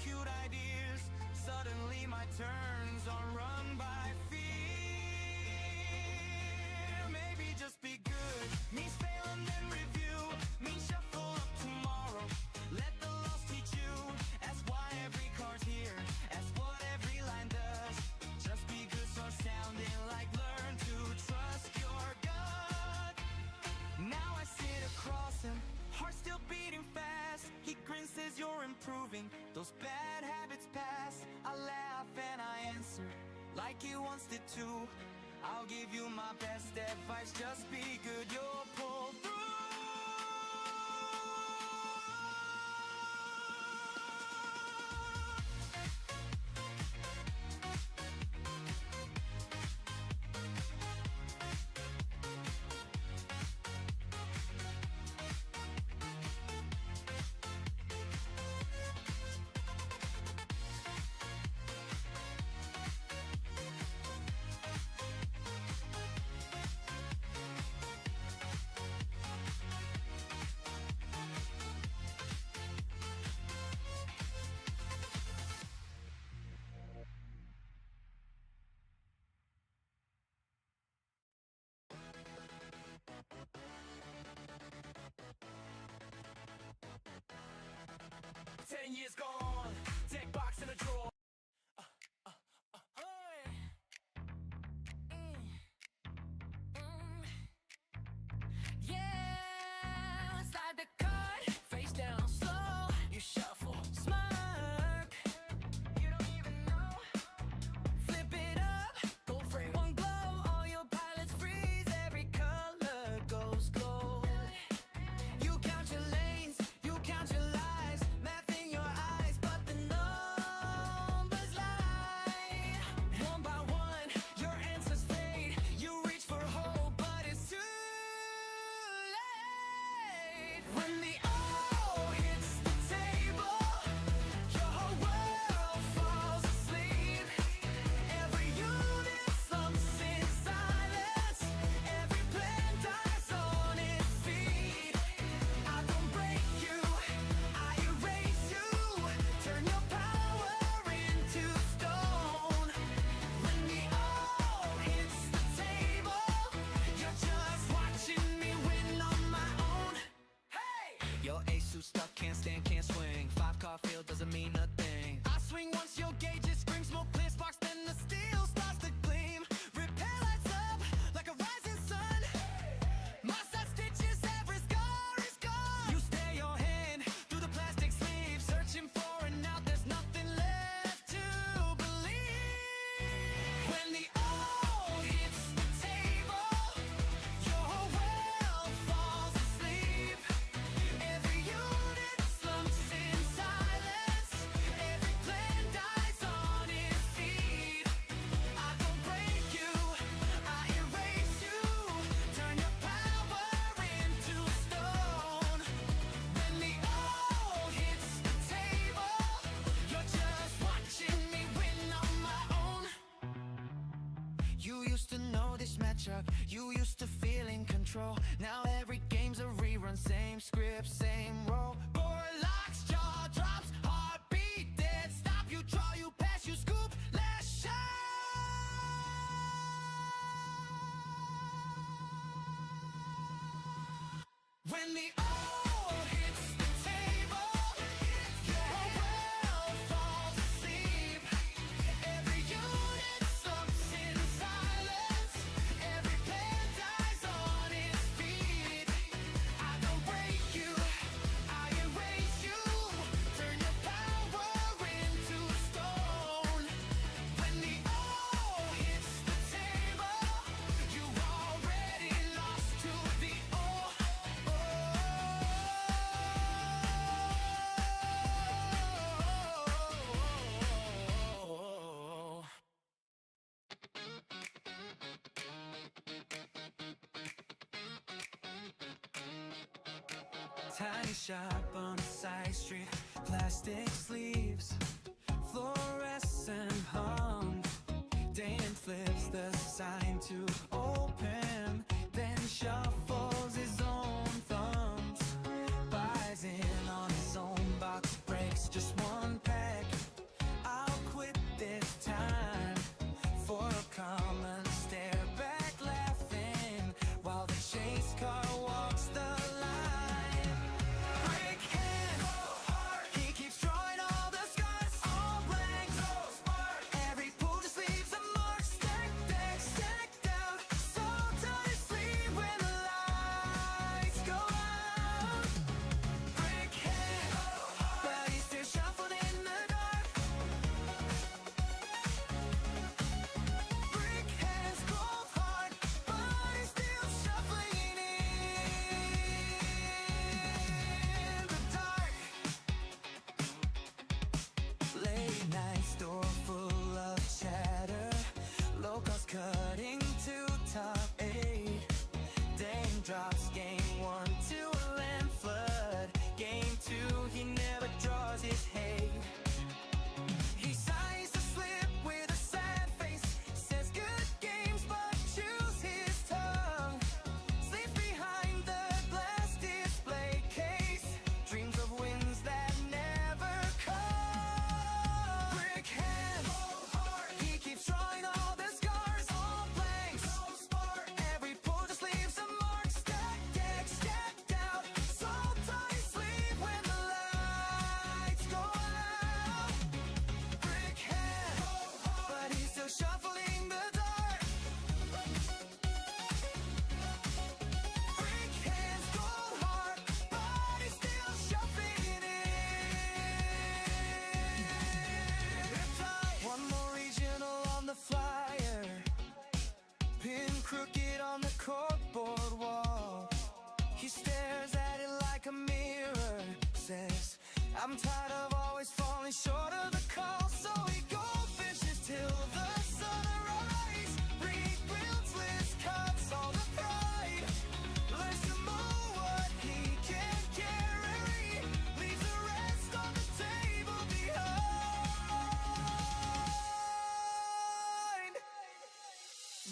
cute ideas. Suddenly my turns are run by fear. Maybe just be good means fail and then review, means shuffle up tomorrow. Let the loss teach you. Ask why every card's here. Ask what every line does. Just be good starts sounding like learn to trust your gut. Now I sit across him, heart still beating fast. He grins, says you're improving, those bad habits pass. I laugh and I answer like he wants it to. I'll give you my best advice, just be good, you'll pull through. 10 years gone, deck box in a drawer. Yeah, slide the card, face down slow. You shuffle, smirk. You don't even know. Flip it up, gold frame, one glow. All your pilots freeze, every color goes gold. You count your lanes, you count your lives, math in your eyes, but the numbers lie. One by one, your answers fade. You reach for hope, but it's too late. When the O hits the table, your whole world falls asleep. Every unit slumps in silence. Every plan dies on its feet. I don't break you, I erase you. Turn your power into stone. When the O hits the table, you're just watching me win on my own. Hey! Your ace suit stuck, can't stand, can't swing. 5-card field doesn't mean nothing. I swing once your gauges scream, smoke clear sparks, then the steel starts to gleam. Repair lights up like a rising sun. My side stitches, every scar is gone. You stare your hand through the plastic sleeve, searching for an out, there's nothing left to believe. When the O hits the table, your whole world falls asleep. Every unit slumps in silence. Every plan dies on its feet. I don't break you, I erase you. Turn your power into stone. When the O hits the table, you're just watching me win on my own. You used to know this matchup, you used to feel in control. Now every game's a rerun, same script, same role. Board locks, jaw drops, heartbeat dead stop. You draw, you pass, you scoop, last shot. When the O hits the table, your whole world falls asleep. Every unit slumps in silence. Every plan dies on its feet. I don't break you, I erase you. Turn your power into stone. When the O hits the table, you already lost to the O. Tiny shop on a side street, plastic sleeves, fluorescent hung. Dan flips the sign to open, then shuffles his own thumbs. Buys in on his own box, breaks just one pack. I'm tired of always falling short of the call, so he goldfishes till the sunrise. Rebuilds list cuts all the pride. Learns to move what he can't carry. Leaves the rest on the table behind.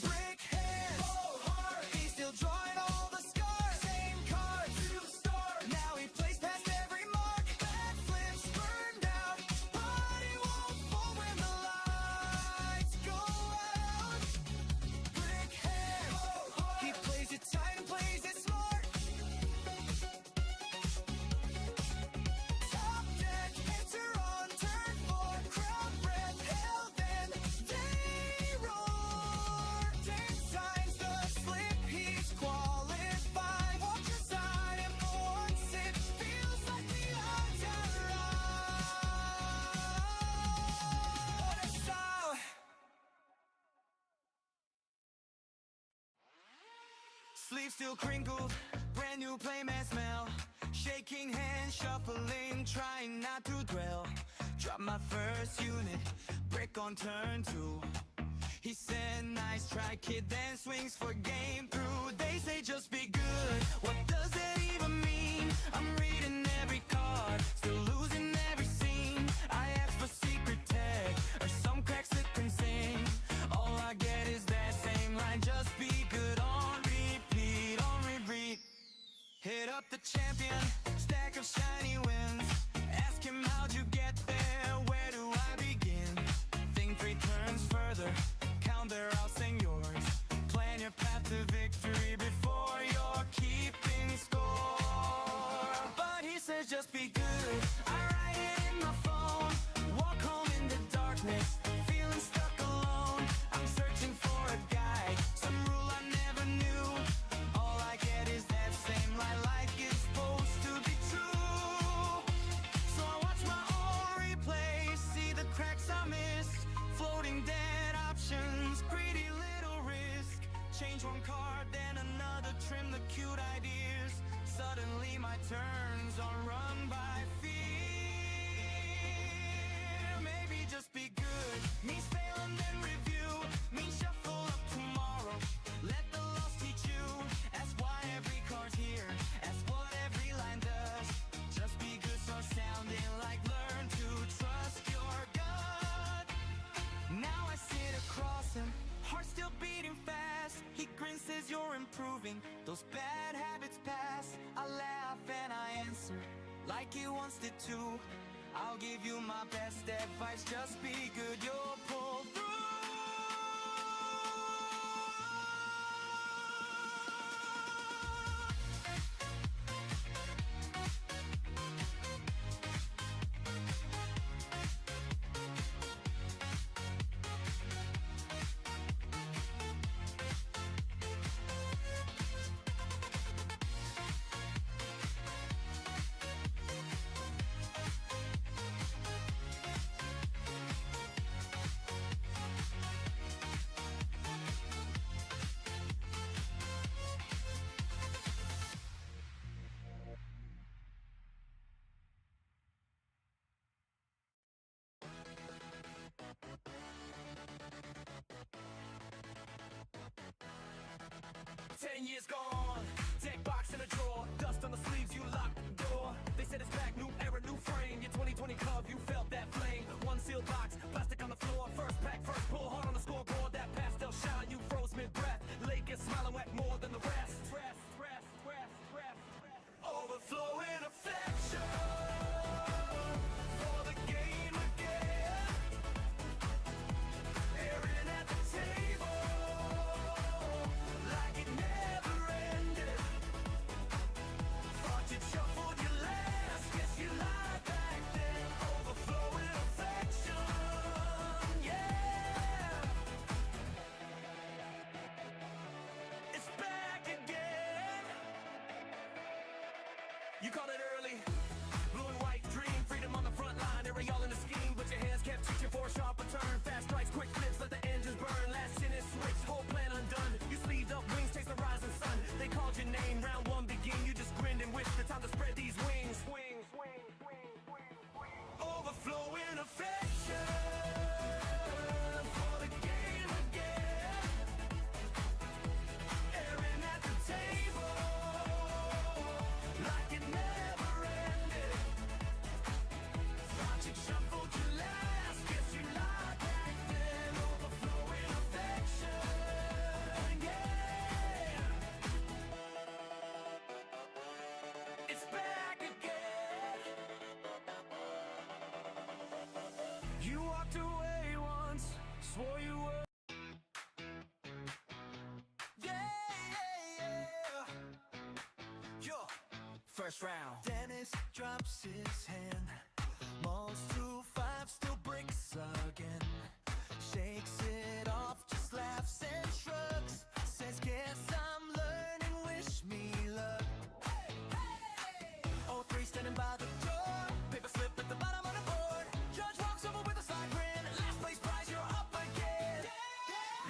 Brick hand, full heart. He's still drawing all the scars. Same card to start. Now he plays past every mark. Backflips burned out, but he won't fall when the lights go out. Brick hand, full heart. He plays it tight and plays it smart. Top deck, enter on turn 4. Crowd breath, hell then they roar. 10 times the slip, he's qualified. Watch aside and for once it feels like the odds are right. What a style! Sleeves still crinkled, brand new playmat smell. Shaking hands, shuffling, trying not to dwell. Drop my first unit, brick on turn 2. He said, nice try, kid, then swings for game through. They say just be good, what does that even mean? I'm reading every card, still losing every scene. I ask for secret tech, or some cracks that can sing. All I get is that same line, just be good on repeat, on repeat. Hit up the champion, stack of shiny wins. Ask him how'd you get there, where do I begin? Think 3 turns further, count their outs and yours. Plan your path to victory before you're keeping score. But he says just be good, I write it in my phone. Walk home in the darkness, feeling stuck alone. I'm searching for a guide, some rule I never knew. All I get is that same line, like it's supposed to be true. So I watch my own replay, see the cracks I missed. Floating dead options, greedy little risk. Change one card, then another, trim the cute ideas. Suddenly my turns are run by fear. Maybe just be good means fail and then review. Means shuffle up tomorrow, let the loss teach you. That's why every card's here, that's what every line does. Just be good starts sounding like learn to trust your gut. Now I sit across him, heart still beating fast. He grins, says you're improving, those bad habits pass. I laugh and I answer like he wants it to. I'll give you my best advice, just be good, you'll pull through. 10 years gone, deck box in a drawer, dust on the sleeves, you locked the door. They said it's back, new era, new frame. Your 2020 Cub, you felt that flame. One sealed box, plastic on the floor. First pack, first pull, hard on the scoreboard. That pastel shine, you froze mid-breath. Lakers smiling wet more than the rest. Overflowing affection for the game again. Airing at the table like it never You walked away once, swore you were. Yeah, yeah, yeah. Yo, first round. Dennis drops his hand. Mauls to 5, still breaks again. Shakes it off, just laughs and shrugs. Says, guess I'm learning, wish me luck. Oh, 3 standing by the door. Paper slip at the bottom of the board. Judge walks over with a side grin. Last place prize, you're up again.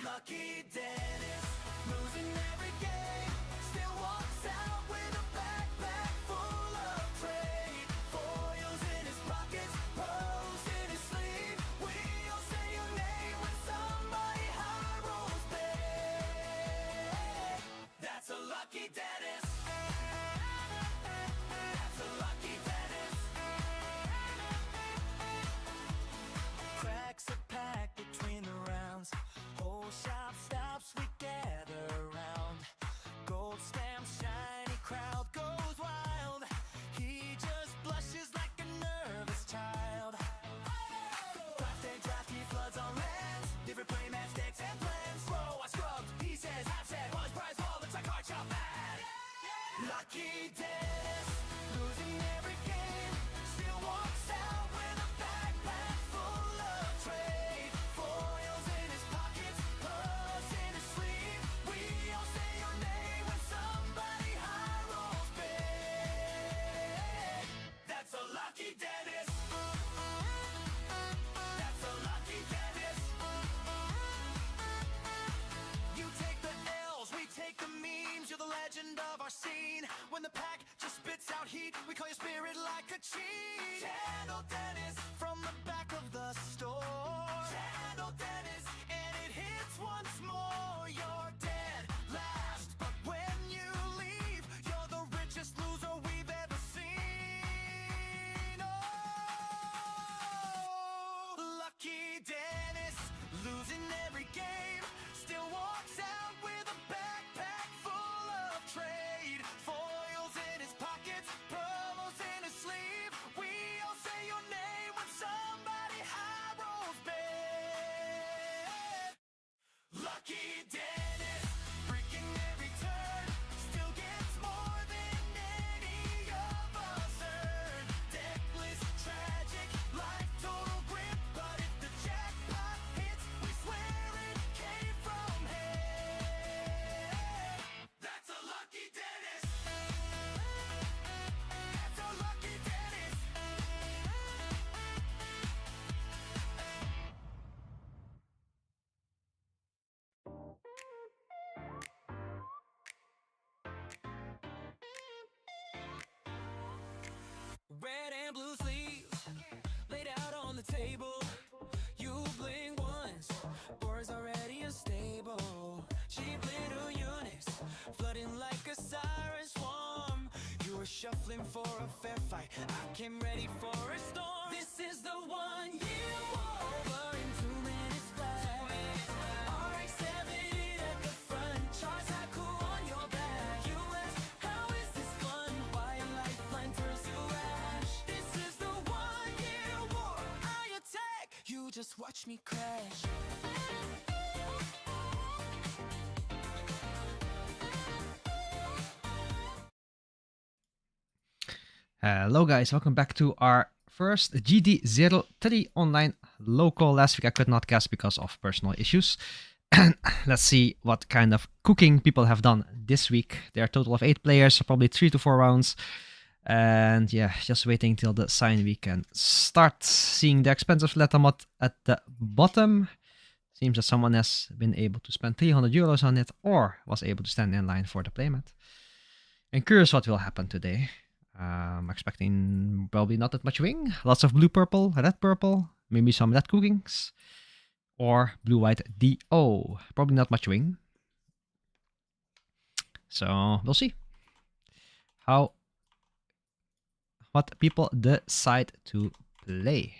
Lucky Dennis, losing every game. Still walks out with a backpack full of trade. Foils in his pockets, pearls in his sleeve. We all say your name when somebody high rolls big. That's a lucky Dennis. That's a lucky Dennis. Cracks a pack between the rounds. Whole shop stops, we gather round. Gold stamp, shiny crowd goes wild. He just blushes like a nervous child. Draft, he floods on lands. Different play match decks and plans. Bro, I scrubbed, he says, I've said, was prize ball, looks like heart shot bad. Lucky Dennis, losing every game. Still walks out with a backpack full of trade. Foils in his pockets, pearls in his sleeve. We all say your name when somebody high rolls big. That's a lucky Dennis. That's a lucky Dennis. You take the L's, we take the memes. You're the legend of our scene. When the pack just spits out heat, we call your spirit like a cheat. Channel Dennis from the back of the store. Channel Dennis, and it hits once more. You're dead last, but when you leave, you're the richest loser we've ever seen. Oh, lucky Dennis, losing every game. Still walks out with a backpack full of trade. Foils in his pockets, promos in his sleeve. We all say your name when somebody high rolls big. Lucky Dennis, freaking every turn. Still gets more than any of us earned. Deckless, tragic, life total grip. But if the jackpot hits, we swear it came from hell. That's a lucky Dennis. That's a lucky Dennis. Red and blue sleeves laid out on the table. You blink once, door's already unstable. Cheap little units flooding like a siren swarm. You were shuffling for a fair fight, I came ready for a storm. This is the one you over in 2 minutes flat. RX-7 at the front, charts are cool on your back. You ask, how is this fun? Why a lifeline turns to ash? This is the 1-year war, I attack. You just watch me crash. Hello guys, welcome back to our first GD03 online local. Last week I could not cast because of personal issues. And let's see what kind of cooking people have done this week. There are a total of 8 players, so probably 3 to 4 rounds. And yeah, just waiting till the sign we can start seeing the expensive letter mod at the bottom. Seems that someone has been able to spend 300 euros on it or was able to stand in line for the playmat. And curious what will happen today. I'm expecting probably not that much wing. Lots of blue purple, red purple, maybe some red cookings. Or blue white DO. Probably not much wing. So we'll see what people decide to play.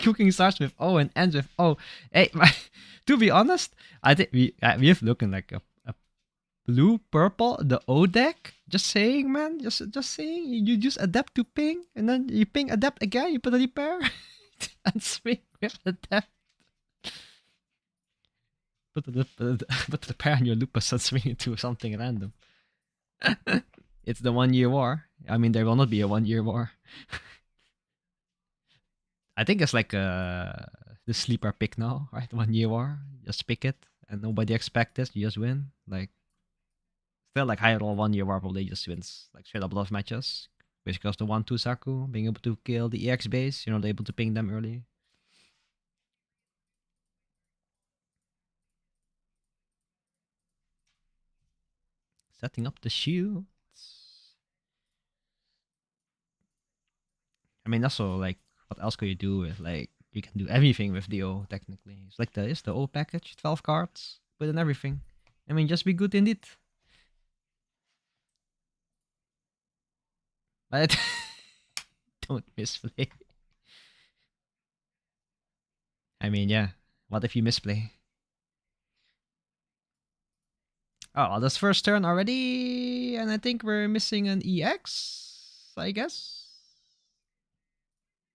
Cooking starts with O and ends with O. Hey, to be honest, I think we have looking like a blue, purple, the O deck. Just saying, man. Just saying. You just adapt to ping, and then you ping adapt again. You put a repair and swing with adapt. Put the pair on your lupus and swing into something random. It's the 1 year war. I mean, there will not be a 1 year war. I think it's like the sleeper pick now, right? 1 year war. Just pick it, and nobody expects this. You just win. Like, still like high roll 1 year war probably just wins like straight up love matches. Basically, goes the 1-2 Saku, being able to kill the EX base. You're not able to ping them early. Setting up the shields. I mean, also like, what else could you do with like? You can do everything with the O technically. It's like the O package, 12 cards, put in everything. I mean, just be good indeed. But don't misplay. I mean, yeah. What if you misplay? Oh, well, that's first turn already, and I think we're missing an EX, I guess.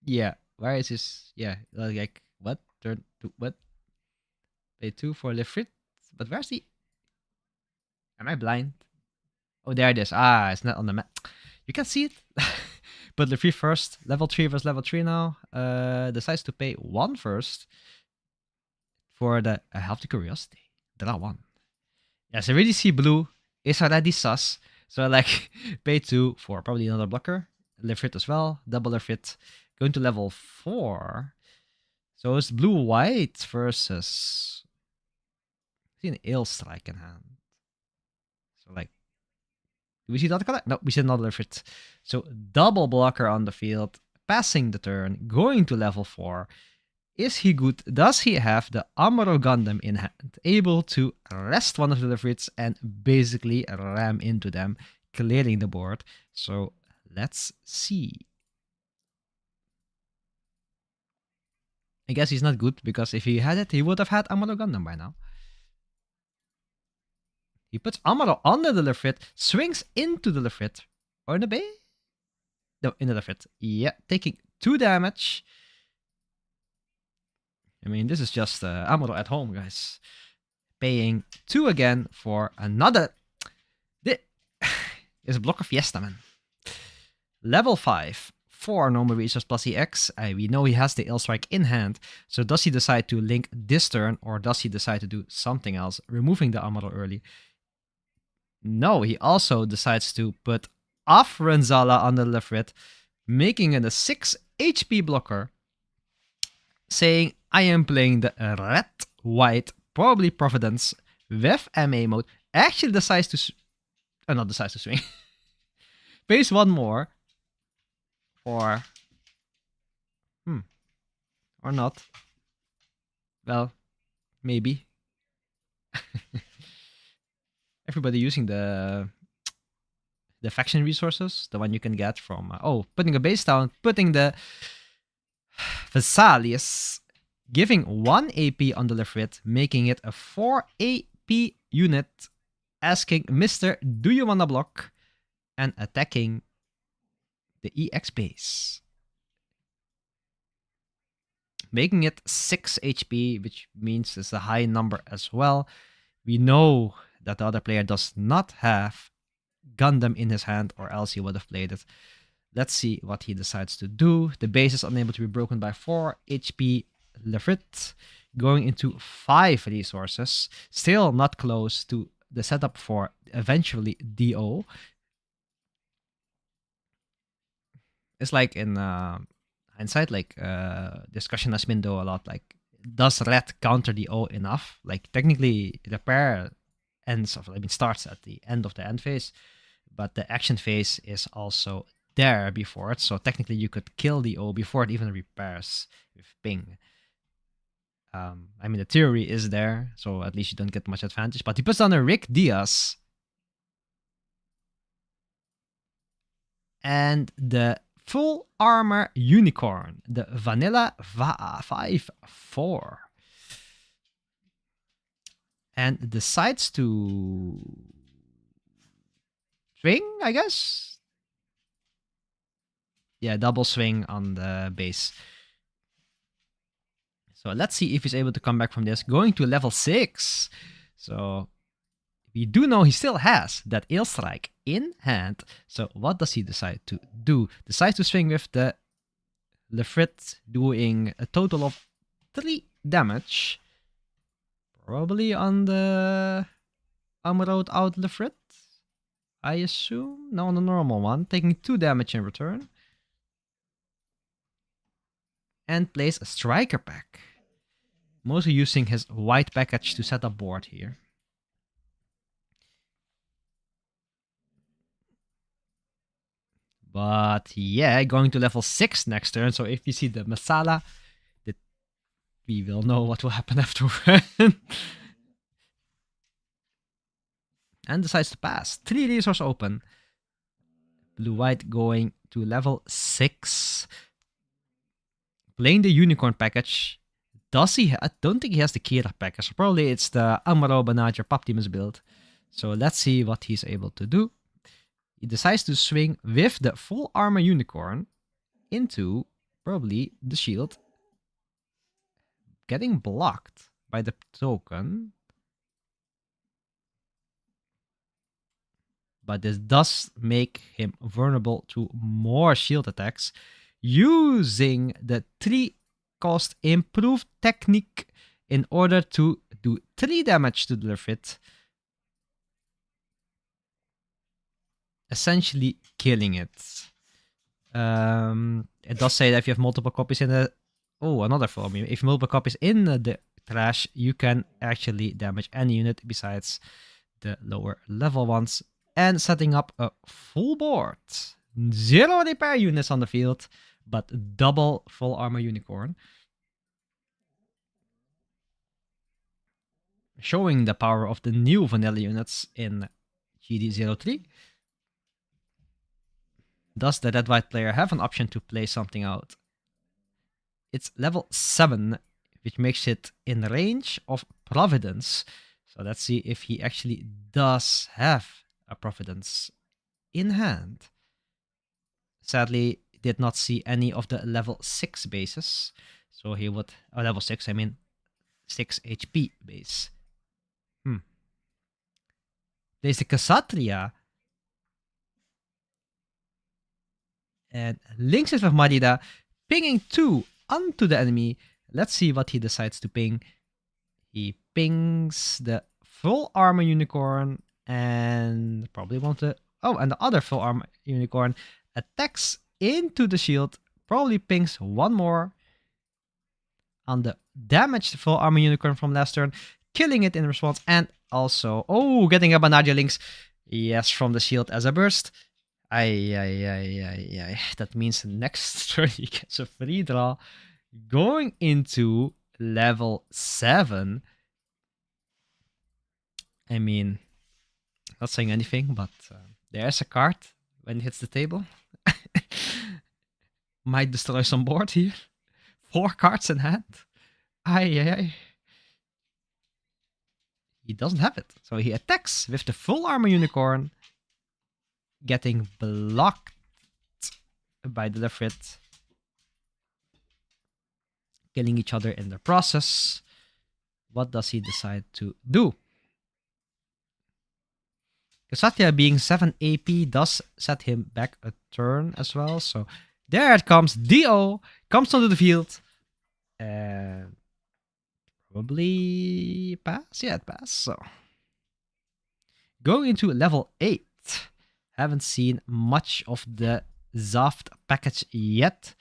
Yeah, where is his? Yeah, like what? Turn two, what? Play 2 for Lefrit, but where's the? Am I blind? Oh, there it is. Ah, it's not on the map. You can see it. But Lefrit first, level 3 versus level 3 now. Decides to pay 1 first for the Healthy Curiosity. Draw 1. Yes, I really see blue is already sus. So I like pay 2 for probably another blocker. Lefrit as well. Double Lefrit. Going to level 4. So it's blue-white versus... I see an Ale Strike in hand. So like... Do we see the other color? No, we see another Lefrit. So double blocker on the field. Passing the turn. Going to level 4. Is he good? Does he have the Amuro Gundam in hand? Able to rest one of the Lefrits and basically ram into them, clearing the board. So let's see. I guess he's not good because if he had it, he would have had Amuro Gundam by now. He puts Amuro under the Lefrit, swings into the Lefrit. Or in the bay? No, in the Lefrit. Yeah, taking 2 damage. I mean, this is just Amuro at home, guys. Paying 2 again for another. This is a blocker fiesta, man. Level 5. 4 normal resource plus EX. We know he has the Ill Strike in hand. So does he decide to link this turn, or does he decide to do something else, removing the Amuro early? No, he also decides to put off Renzala on the Lefrit, making it a 6 HP blocker, saying, I am playing the red-white, probably Providence, with MA mode. Actually decides to... not decides to swing. Pays 1 more. Or... Or not. Well, maybe. Everybody using the faction resources, the one you can get from... putting a base down, putting the Vesalius, giving 1 AP on the Lefrit, making it a 4 AP unit, asking Mr. Do you wanna block? And attacking the EX base. Making it 6 HP, which means it's a high number as well. We know that the other player does not have Gundam in his hand, or else he would have played it. Let's see what he decides to do. The base is unable to be broken by 4 HP Lefrit. Going into 5 resources. Still not close to the setup for eventually DO. It's like in hindsight, like discussion has been though a lot like, does red counter DO enough? Like technically the pair starts at the end of the end phase, but the action phase is also there before it. So technically you could kill the O before it even repairs with ping. I mean, the theory is there, so at least you don't get much advantage. But he puts down a Rick Diaz. And the full armor unicorn, the vanilla 5-4. And decides to swing, I guess. Yeah, double swing on the base. So let's see if he's able to come back from this. Going to level 6. So we do know he still has that Ale Strike in hand. So what does he decide to do? Decides to swing with the Lefrit, doing a total of 3 damage. Probably on the Amrod out Lefrit, I assume. No, on the normal one. Taking 2 damage in return. And plays a Striker pack. Mostly using his white package to set up board here. But yeah, going to level 6 next turn. So if you see the Masala, we will know what will happen afterward. And decides to pass. 3 resource open. Blue-white going to level 6. Playing the Unicorn package. Does he? I don't think he has the Kira package. So probably it's the Amaro Banager Poptimus build. So let's see what he's able to do. He decides to swing with the full armor Unicorn into probably the shield. Getting blocked by the token. But this does make him vulnerable to more shield attacks. Using the 3 cost improved technique in order to do 3 damage to the Lefrit. Essentially killing it. It does say that if you have multiple copies in the... Oh, another form. If you have multiple copies in the trash, you can actually damage any unit besides the lower level ones. And setting up a full board. 0 repair units on the field, but double full armor Unicorn. Showing the power of the new vanilla units in GD03. Does the red-white player have an option to play something out? It's level 7, which makes it in range of Providence. So let's see if he actually does have a Providence in hand. Sadly, did not see any of the level 6 bases. So he would... level 6, I mean 6 HP base. Plays the Kshatriya. And links it with Marida, pinging 2 onto the enemy. Let's see what he decides to ping. He pings the full armor Unicorn and probably want to... Oh, and the other full armor Unicorn attacks into the shield. Probably pings 1 more on the damaged full armor Unicorn from last turn, killing it in response, and also, oh, getting a Banadia Links. Yes, from the shield as a burst. That means next turn he gets a free draw. Going into level 7. I mean, not saying anything, but there's a card when it hits the table. Might destroy some board here. 4 cards in hand. He doesn't have it. So he attacks with the full armor Unicorn. Getting blocked by the Lefrit. Killing each other in the process. What does he decide to do? Kshatriya being 7 AP does set him back a turn as well. So there it comes. Dio comes onto the field. And probably pass. Yeah, it pass. So going into level 8. Haven't seen much of the Zaft package yet.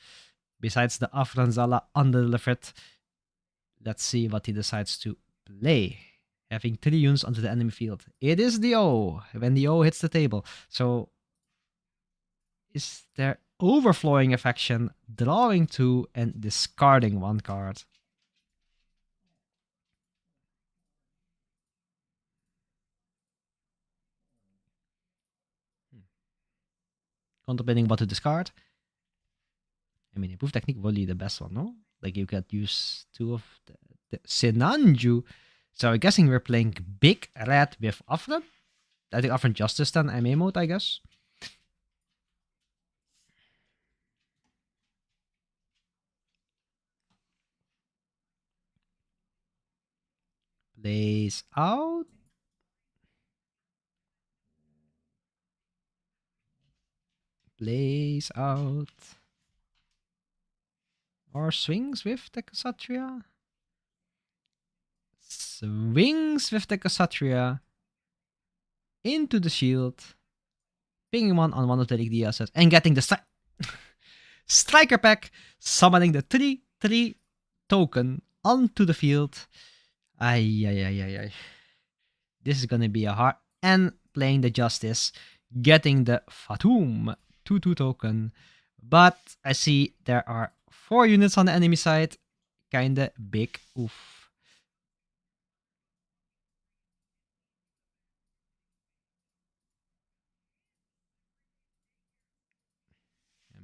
Besides the Afranzala under the Lefrit. Let's see what he decides to play. Having 3 units onto the enemy field. It is the O when the O hits the table. So is there overflowing affection, drawing 2 and discarding 1 card? Contemplating what to discard. I mean, improved technique will be the best one, no? Like you could use 2 of the Sinanju. So I'm guessing we're playing Big Red with Afra. I think offering Justice then MA mode, I guess. Plays out. Plays out. Or swings with the Kshatriya. Swings with the Kshatriya into the shield. Pinging one on one of the Rigdiasas and getting the striker pack, summoning the 3/3 token onto the field. Ay. This is gonna be a hard. And playing the Justice, getting the Fatum 2/2 token. But I see there are 4 units on the enemy side. Kinda big. Oof.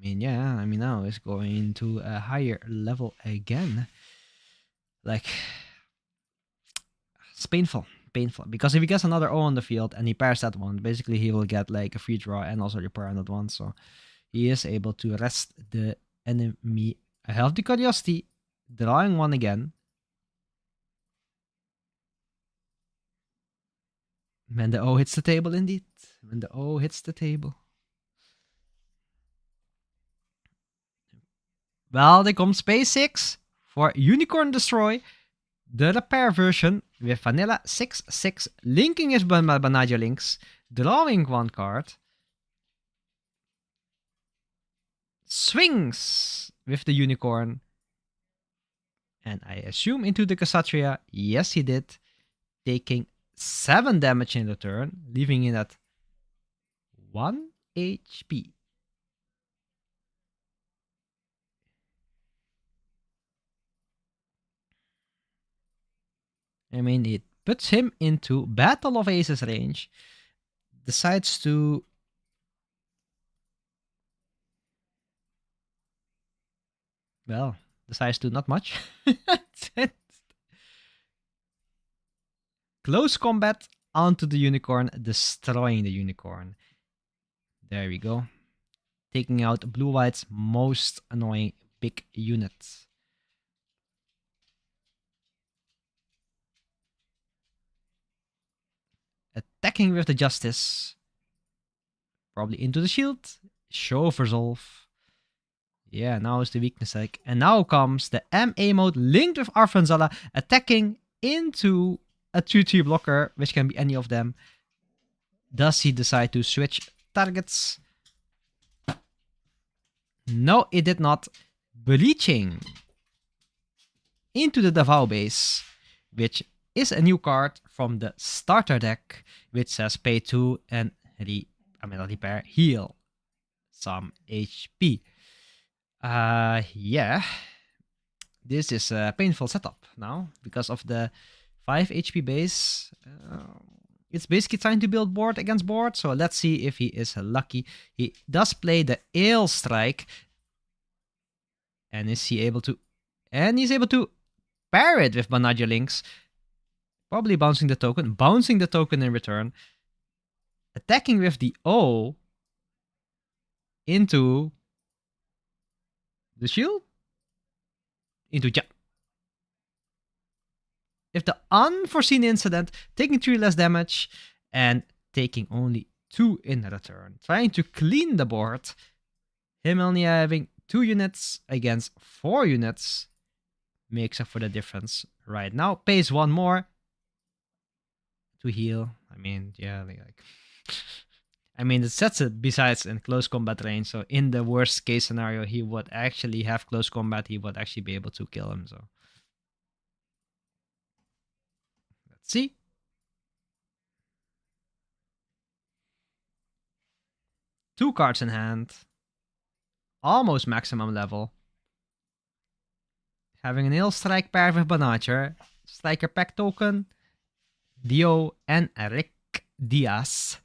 I mean, now it's going to a higher level again. Like, it's painful. Because if he gets another O on the field and he pairs that one, basically he will get like a free draw and also repair on that one. So he is able to rest the enemy. I have the Curiosity, drawing one again. When the O hits the table, indeed. When the O hits the table. Well, there comes Space 6 for Unicorn Destroy, the repair version with Vanilla 6/6, linking his Banaja links, drawing one card, swings with the Unicorn, and I assume into the Kshatriya. Yes, he did, taking 7 damage in the turn, leaving it at 1 HP. I mean, it puts him into Battle of Aces range, decides to... Well, decides to not much. Close combat onto the Unicorn, destroying the Unicorn. There we go. Taking out Blue-White's most annoying big units. Attacking with the Justice. Probably into the shield. Show of Resolve. Yeah, now is the weakness egg. And now comes the MA mode linked with Arfanzala, attacking into a 2/3 blocker, which can be any of them. Does he decide to switch targets? No, it did not. Bleaching into the Davao base, which is a new card from the starter deck, which says pay 2 and repair, heal some HP. Yeah. This is a painful setup now because of the 5 HP base. It's basically trying to build board against board, so let's see if he is lucky. He does play the Ale Strike. And is he able to... And he's able to pair it with Banaja Links. Probably bouncing the token in return. Attacking with the O into the shield? Into if the unforeseen incident, taking 3 less damage and taking only 2 in return. Trying to clean the board. Him only having 2 units against 4 units makes up for the difference right now. Pays 1 more to heal. I mean, yeah, I mean, it sets it besides in close combat range. So in the worst case scenario, he would actually have close combat. He would actually be able to kill him. So let's see. Two cards in hand. Almost maximum level. Having an ill strike pair with Banacher. Striker pack token. Dio and Rick Diaz.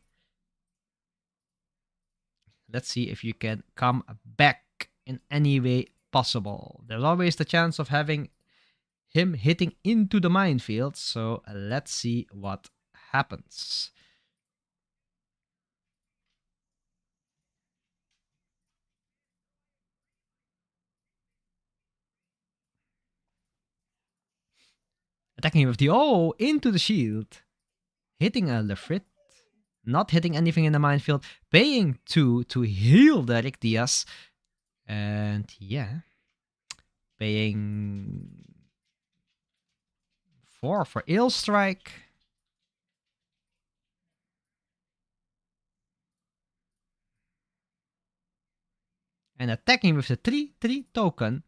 Let's see if you can come back in any way possible. There's always the chance of having him hitting into the minefield. So let's see what happens. attacking with the O into the shield, hitting a Lefrit, not hitting anything in the minefield, paying 2 to heal the Rick Diaz, and yeah, paying 4 for Ill Strike. And attacking with the 3/3 token,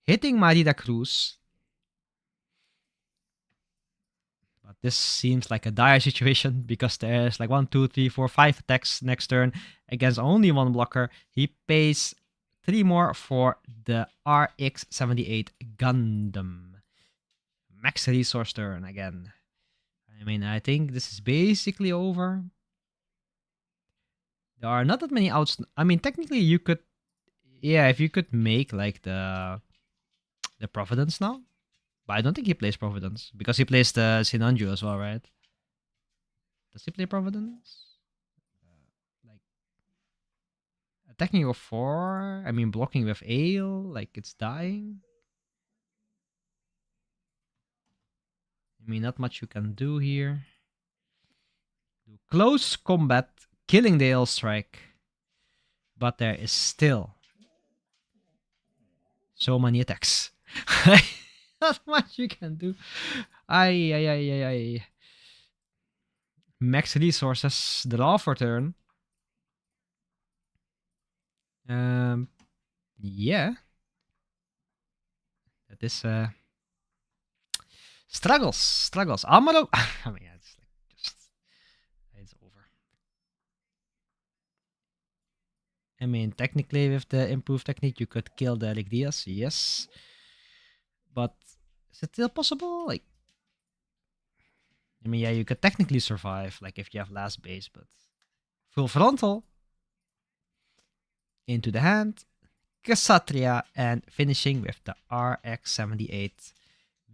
hitting Marida Cruz. But this seems like a dire situation because there's like 1, 2, 3, 4, 5 attacks next turn against only one blocker. He pays 3 more for the RX-78 Gundam. Max resource turn again. I mean, I think this is basically over. There are not that many outs. I mean, technically you could, yeah, if you could make like the Providence now. But I don't think he plays Providence because he plays the Sinanju as well, right? Does he play Providence? Like attacking your 4, I mean blocking with Ale, like it's dying. I mean, not much you can do here. Close combat, killing the Ale strike. But there is still so many attacks. Not much you can do. Ay. Max resources, draw for turn. Yeah. That is struggles. Amaro. I mean, yeah, it's like just it's over. I mean, technically, with the improved technique, you could kill the Rick Diaz, yes. But is it still possible? Like, I mean, yeah, you could technically survive, like if you have last base, but full frontal into the hand, Ksatria, and finishing with the RX-78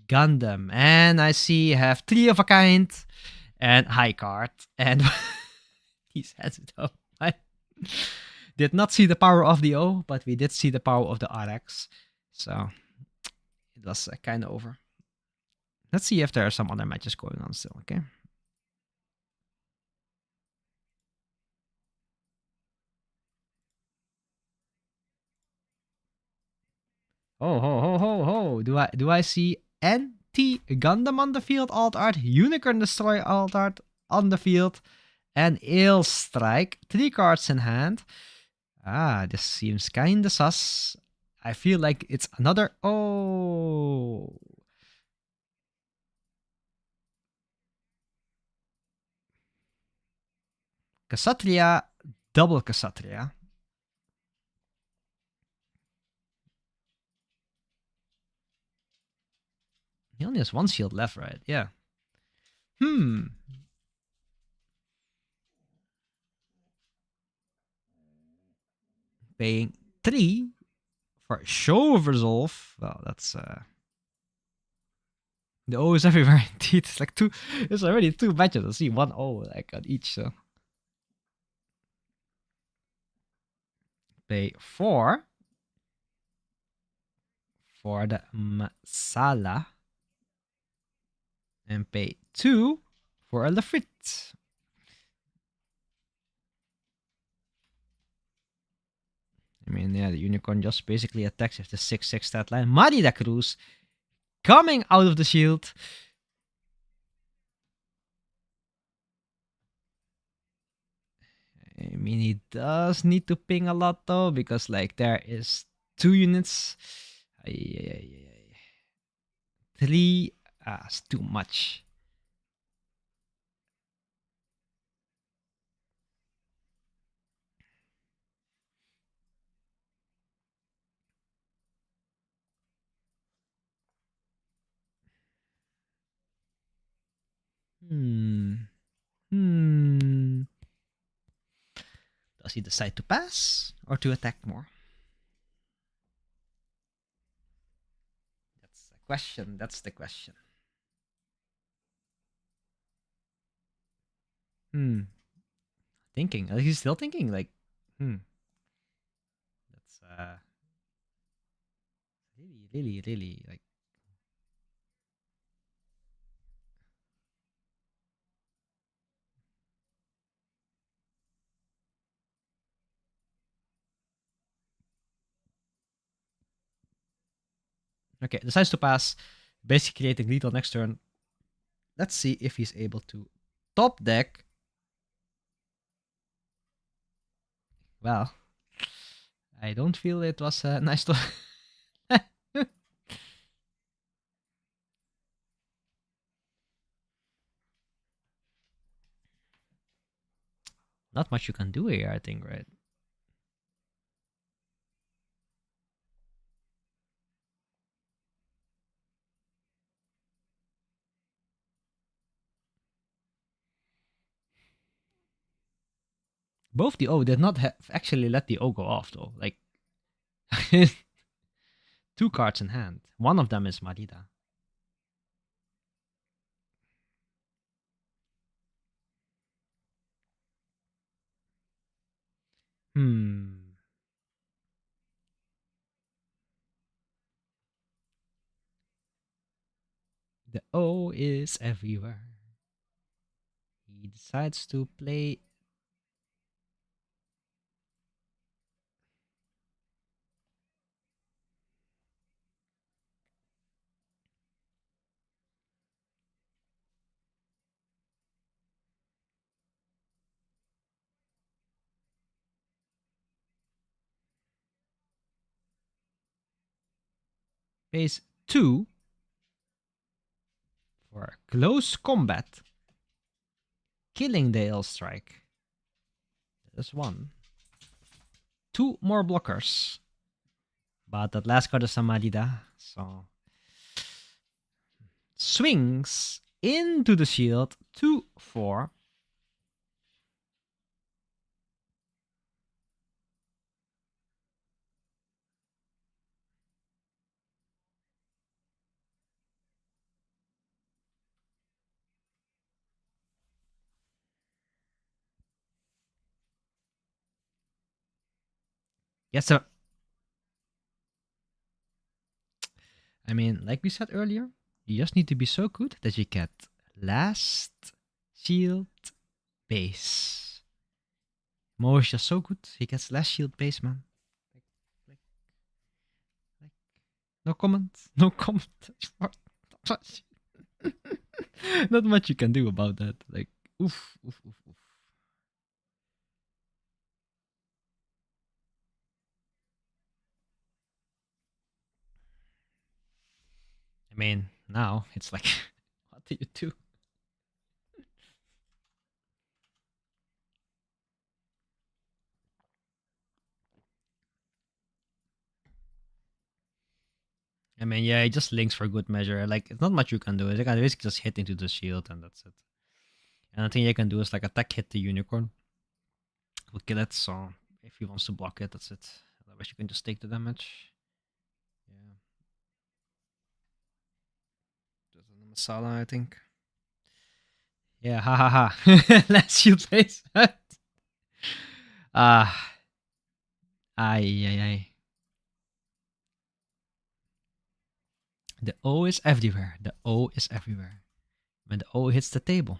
Gundam. And I see you have 3 of a kind and high card, and he says it up. I did not see the power of the O, but we did see the power of the RX. So it was kind of over. Let's see if there are some other matches going on still, okay? Oh, ho. Do I see NT Gundam on the field, alt art, Unicorn Destroy alt art on the field, and Ale Strike, 3 cards in hand. Ah, this seems kinda sus. I feel like it's another. Oh. Ksatria, double Ksatria. He only has 1 shield left, right? Yeah. Paying 3 for Show of Resolve. Well, that's the O is everywhere indeed. It's like 2. It's already 2 matches. I see 1 O like on each. So pay 4 for the Masala and pay 2 for a Lafrit. I mean, yeah, the Unicorn just basically attacks with the 6/6 stat line. Marida Cruz coming out of the shield. I mean, he does need to ping a lot though, because like there is 2 units. 3, it's too much. Does he decide to pass or to attack more? That's the question. Thinking. He's still thinking. Like, that's really like. Okay, decides to pass, basically creating lethal next turn. Let's see if he's able to top deck. Well, I don't feel it was nice to. Not much you can do here, I think, right? Both the O did not actually let the O go off, though. Like, 2 cards in hand. One of them is Marida. Hmm. The O is everywhere. He decides to play. Phase 2 for close combat. Killing the Hail Strike. There's one. 2 more blockers. But that last card is Samadida. So swings into the shield. 2-4. Yes, sir. I mean, like we said earlier, you just need to be so good that you get last shield base. Mo is just so good. He gets last shield base, man. Like, like, no comment. No comment. Not much you can do about that. Like, oof, oof, oof, oof. I mean, now it's like, what do you do? I mean, yeah, it just links for good measure. Like, it's not much you can do. You can basically just hit into the shield and that's it. And I think you can do is like attack hit the unicorn. Will kill it, so if he wants to block it, that's it. Otherwise you can just take the damage. Yeah. Just on the Masala, I think. Yeah, ha ha ha. Last shield face. Ah. Ay, ay, ay. The O is everywhere. The O is everywhere. When the O hits the table.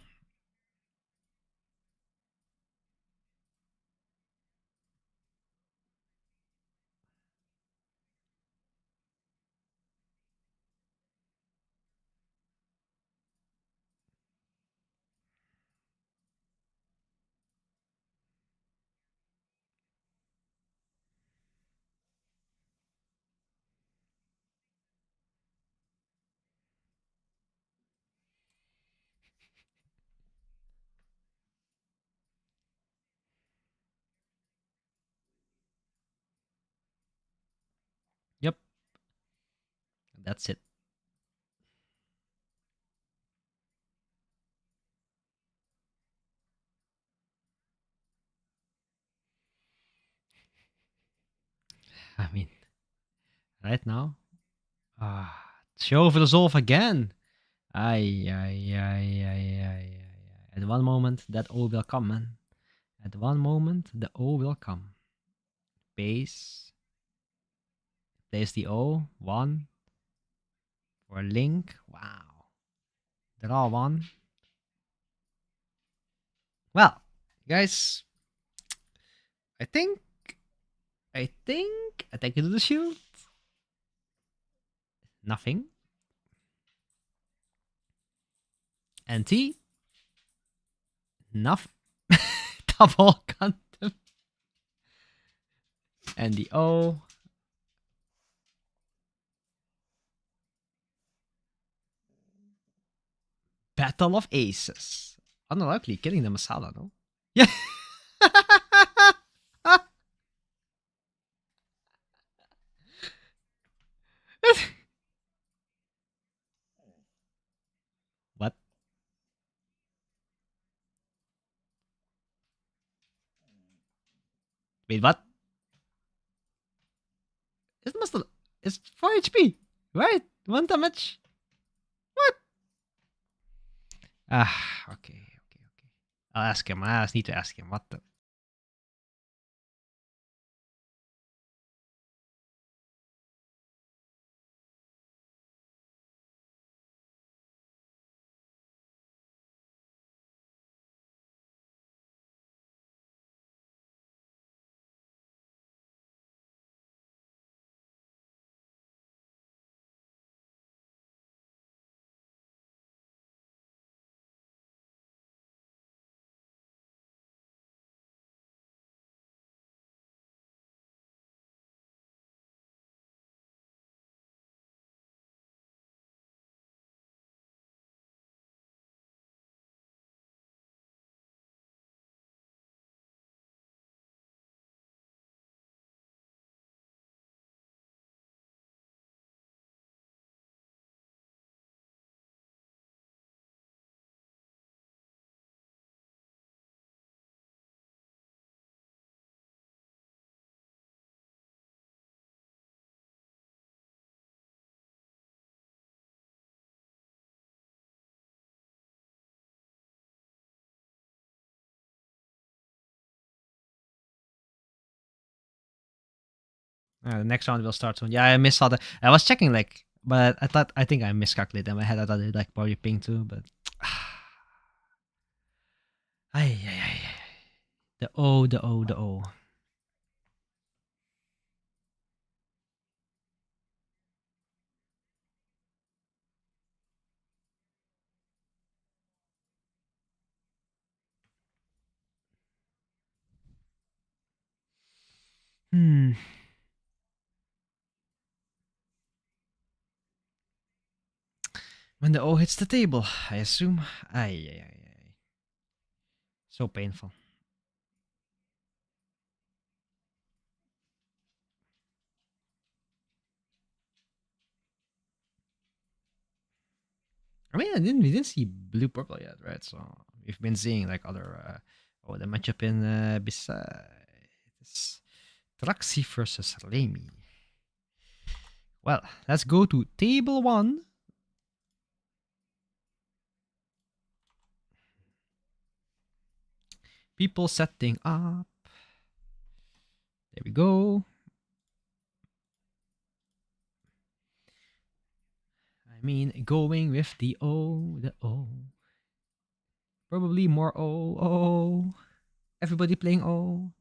Yep. That's it. I mean, right now. Show of resolve again. Ay, ay, ay, ay, ay, ay. At one moment, that O will come, man. At one moment, the O will come. Base. Plays the O. 1. For Link. Wow. Draw 1. Well, guys, I think attack into the shield. Nothing. NT. Nothing. Double quantum. And the O. Battle of Aces. Unlikely killing the Masala, no? Yeah. What? Wait, what? It must have. It's 4 HP, right? 1 damage. What? Ah, okay. I'll ask him. I just need to ask him. What the? The next round will start soon. Yeah, I missed all the. I was checking but I think I miscalculated in my head. I thought it probably ping too, but. Ay. The O. Hmm. When the O hits the table, I assume. Ay. So painful. I mean, we didn't see blue purple yet, right? So we've been seeing other. The matchup in besides Traxi versus Remy. Well, let's go to table 1. People setting up. There we go. I mean, going with the O. Probably more O. Everybody playing O.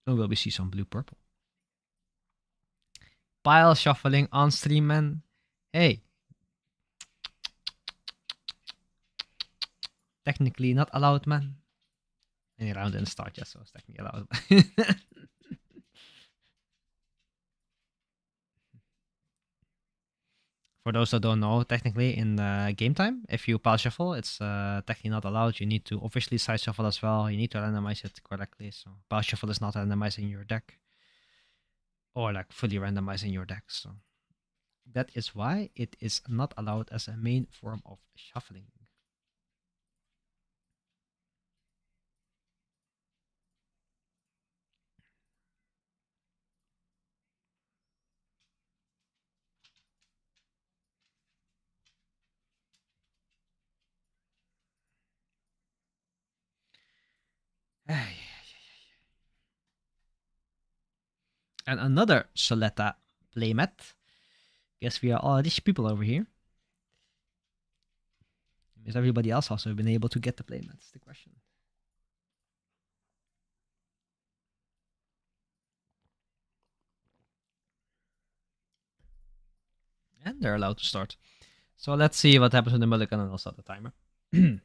Oh, will we see some blue purple? Pile shuffling on stream, man. Hey. Technically not allowed, man. Any round didn't start yet, so it's technically allowed. For those that don't know, technically in game time, if you pile shuffle, it's technically not allowed. You need to officially side shuffle as well. You need to randomize it correctly. So pile shuffle is not randomizing your deck, or fully randomizing your deck. So that is why it is not allowed as a main form of shuffling. And another Soletta playmat. Guess we are all rich people over here. Has everybody else also been able to get the playmats? The question. And they're allowed to start. So let's see what happens with the mulligan, and I'll start the timer. I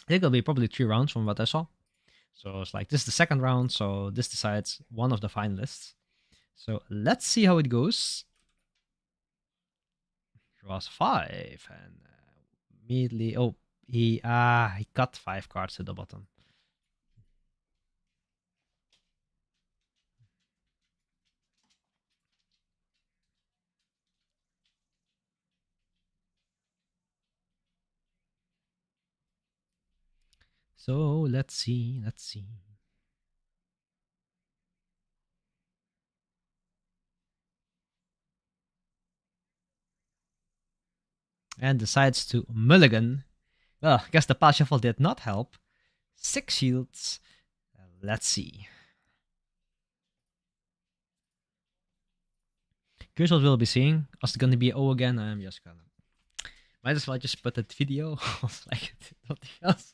think it'll be probably 3 rounds from what I saw. So it's like this is the second round, so this decides one of the finalists. So let's see how it goes. Draws 5 and immediately, oh, he cut 5 cards to the bottom. So let's see. And decides to mulligan. Well, I guess the pass shuffle did not help. 6 shields. Let's see. Here's what we'll be seeing. Is it gonna be O again? I'm just gonna. Might as well just put that video of like nothing else.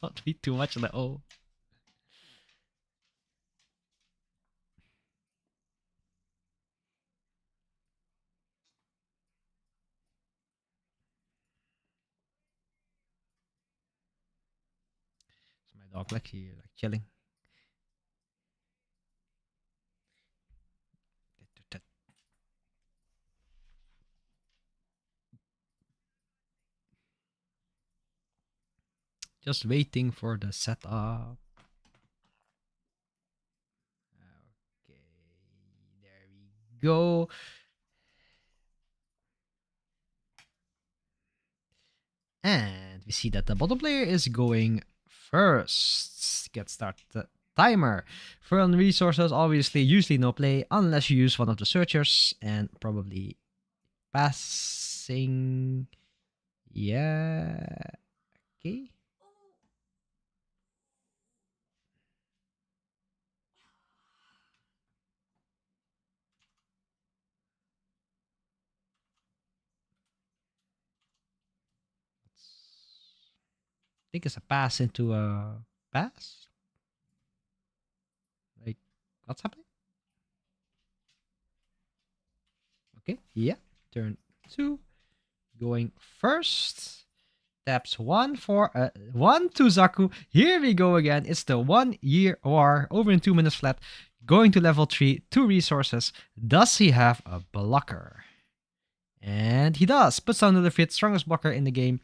Don't read too much of the O. So my dog like here, like chilling. Just waiting for the setup. Okay, there we go. And we see that the bottom player is going first. Get start the timer. Fern resources, obviously, usually no play unless you use one of the searchers, and probably passing. Yeah. Okay. I think it's a pass into a pass. Like, what's happening? Okay. Yeah. Turn 2. Going first. Taps 1 for 1 to Zaku. Here we go again. It's the 1 year war over in 2 minutes flat. Going to level 3, 2 resources. Does he have a blocker? And he does. Puts down the fit, strongest blocker in the game.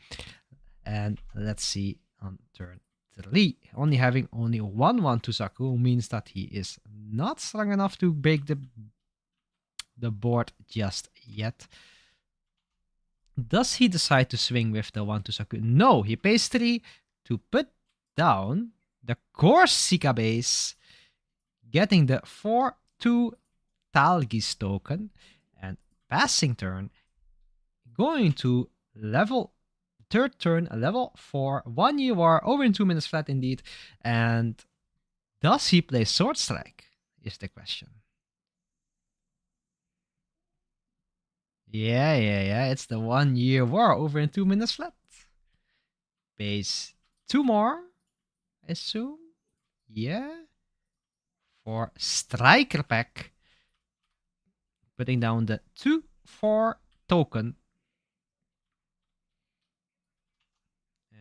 And let's see on turn 3. Only having only 1 to Zaku means that he is not strong enough to break the board just yet. Does he decide to swing with the 1 to Saku? No, he pays 3 to put down the Corsica base, getting the 4-2 Talgis token, and passing turn, going to level, third turn, level 4, 1 UR, over in 2 minutes flat indeed, and does he play Sword Strike, is the question. Yeah. It's the 1 year war over in 2 minutes flat. Base 2 more, I assume. Yeah. For Striker Pack. Putting down the 2-4 token.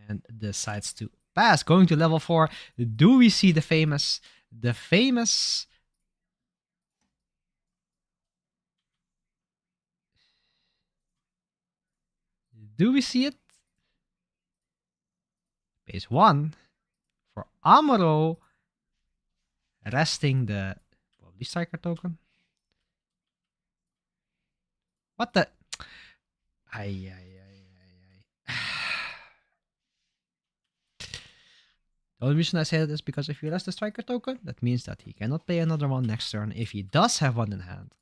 And decides to pass. Going to level 4. Do we see the famous? The famous. Do we see it? Base 1 for Amuro, resting the probably striker token. What the? Ay. The only reason I say that is because if he rest the striker token, that means that he cannot play another one next turn if he does have one in hand.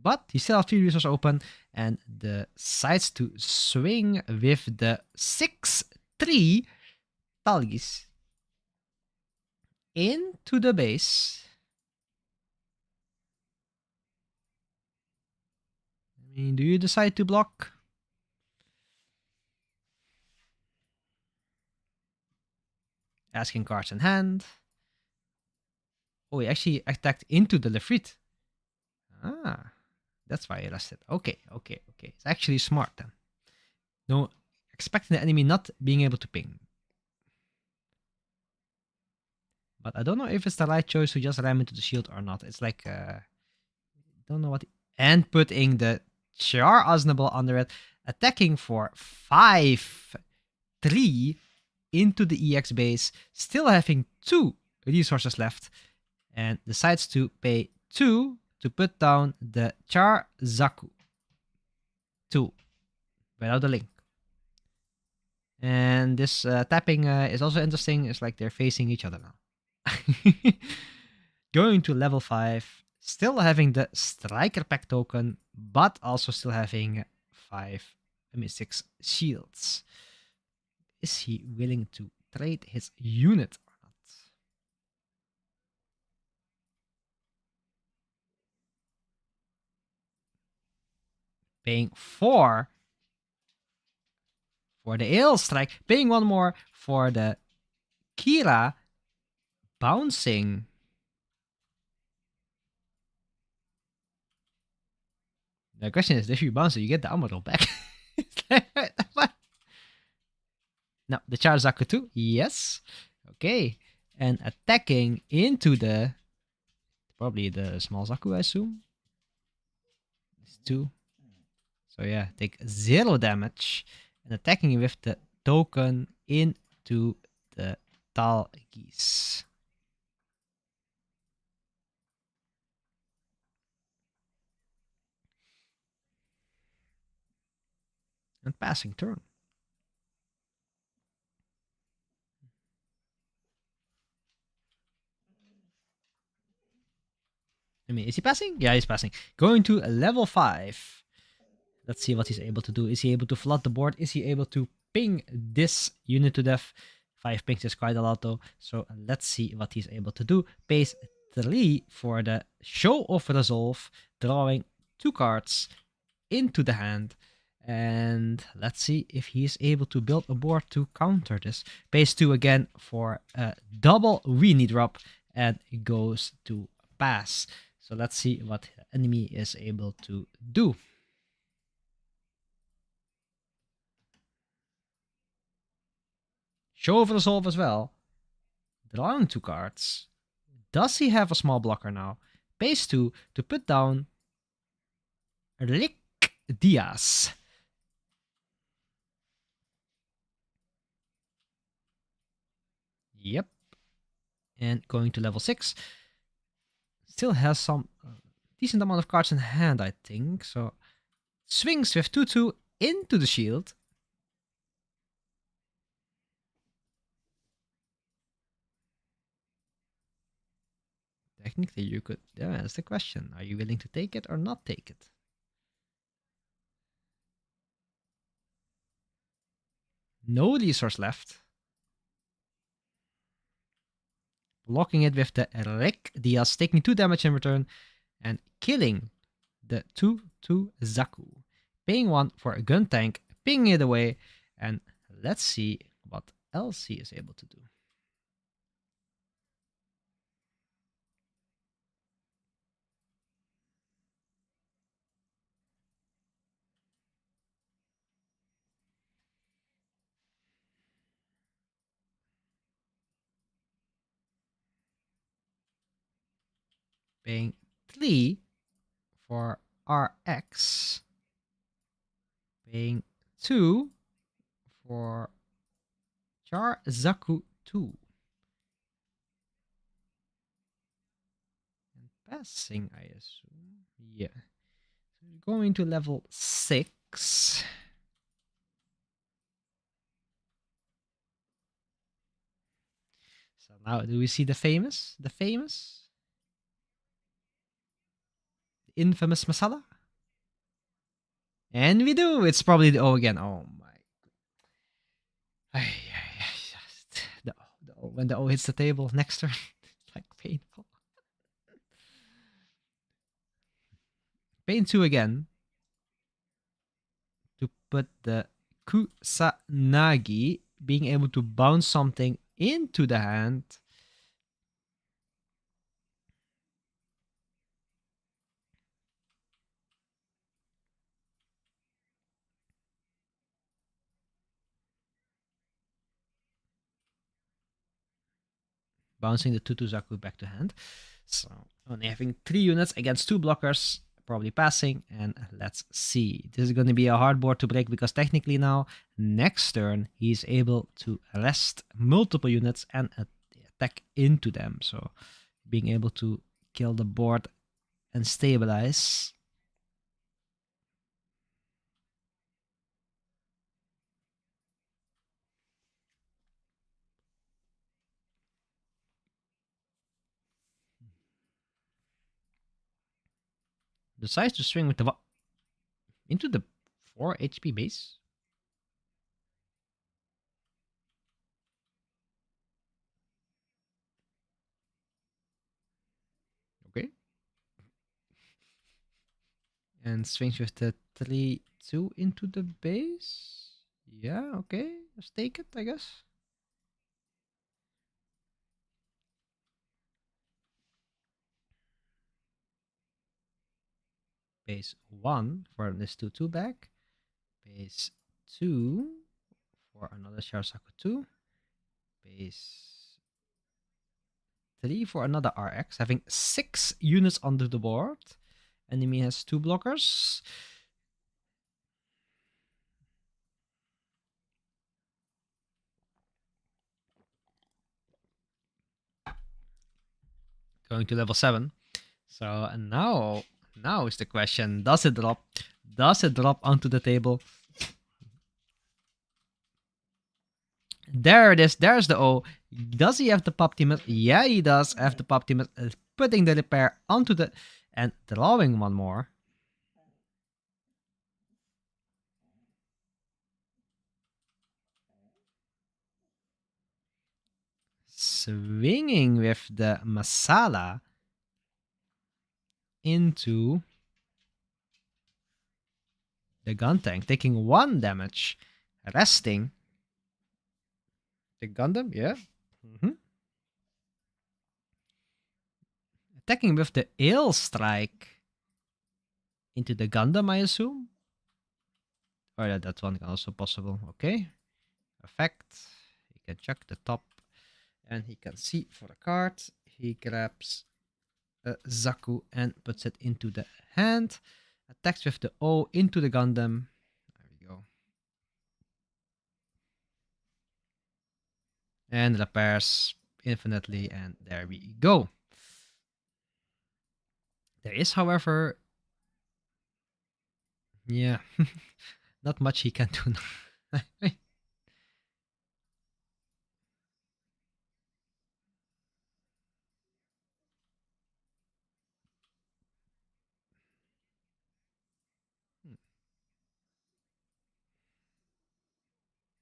But he still has 3 resources open and decides to swing with the 6-3 Talgis into the base. I mean, do you decide to block? Asking cards in hand. Oh, he actually attacked into the Lefrit. Ah, that's why he rested. Okay. It's actually smart then. No, expecting the enemy not being able to ping. But I don't know if it's the right choice to just ram into the shield or not. It's like, don't know what. And putting the Char Aznable under it, attacking for 5-3 into the EX base, still having 2 resources left, and decides to pay 2 to put down the Char Zaku. 2 without the link. And this tapping is also interesting. It's like they're facing each other now. Going to level 5, still having the Striker Pack token, but also still having 6 shields. Is he willing to trade his unit or not? Paying 4 for the Ale Strike, paying 1 more for the Kira, bouncing. The question is, if you bounce it, you get the Amaril back. What? No, the Charzaku too? Yes. Okay. And attacking into the... Probably the small Zaku, I assume. It's 2. So yeah, take 0 damage. And attacking with the token into the Tal Geese. And passing turn. I mean, is he passing? Yeah, he's passing. Going to level 5. Let's see what he's able to do. Is he able to flood the board? Is he able to ping this unit to death? 5 pings is quite a lot though. So let's see what he's able to do. Pays 3 for the Show of Resolve, drawing 2 cards into the hand. And let's see if he's able to build a board to counter this. Pays 2 again for a double Weenie drop, and it goes to pass. So let's see what the enemy is able to do. Show of Resolve as well. Drawing 2 cards. Does he have a small blocker now? Pays 2 to put down Rick Diaz. Yep. And going to level 6. Still has some decent amount of cards in hand, I think. So swings with 2-2 into the shield. Technically, you could... Yeah, that's the question. Are you willing to take it or not take it? No resource left. Blocking it with the Rick Diaz, taking 2 damage in return, and killing the 2-2 Zaku. Paying 1 for a gun tank, pinging it away, and let's see what else he is able to do. Paying 3 for RX. Paying 2 for Char Zaku 2. And passing, I assume. Yeah. So going to level 6. So now do we see the famous? The famous? The infamous Masala? And we do. It's probably the O again. Oh my. The O, when the O hits the table next turn, it's like painful. Pain 2 again. To put the Kusanagi, being able to bounce something into the hand. bouncing the 2-2 Zaku back to hand. So only having 3 units against 2 blockers, probably passing, and let's see. This is going to be a hard board to break because technically now, next turn, he's able to rest multiple units and attack into them. So being able to kill the board and stabilize. Decides to swing with the into the 4 HP base. Okay. And swings with the 3-2 into the base. Yeah, okay. Let's take it, I guess. Base 1 for this 2-2 back. Base 2 for another Sharasaku 2. Base 3 for another RX, having 6 units onto the board. Enemy has 2 blockers. Going to level 7. So now is the question, does it drop? Does it drop onto the table? There it is. There's the O. Does he have the Poptimus? Yeah, he does have the Poptimus. Putting the repair onto the... and drawing one more. Swinging with the Masala into the gun tank, taking 1 damage, resting the Gundam, yeah. Attacking with the Ale Strike into the Gundam, I assume. Oh yeah, that's one also possible. Okay, effect. He can check the top, and he can see for the card. He grabs a Zaku and puts it into the hand. Attacks with the O into the Gundam. There we go. And repairs infinitely, and there we go. There is, however, yeah, not much he can do now.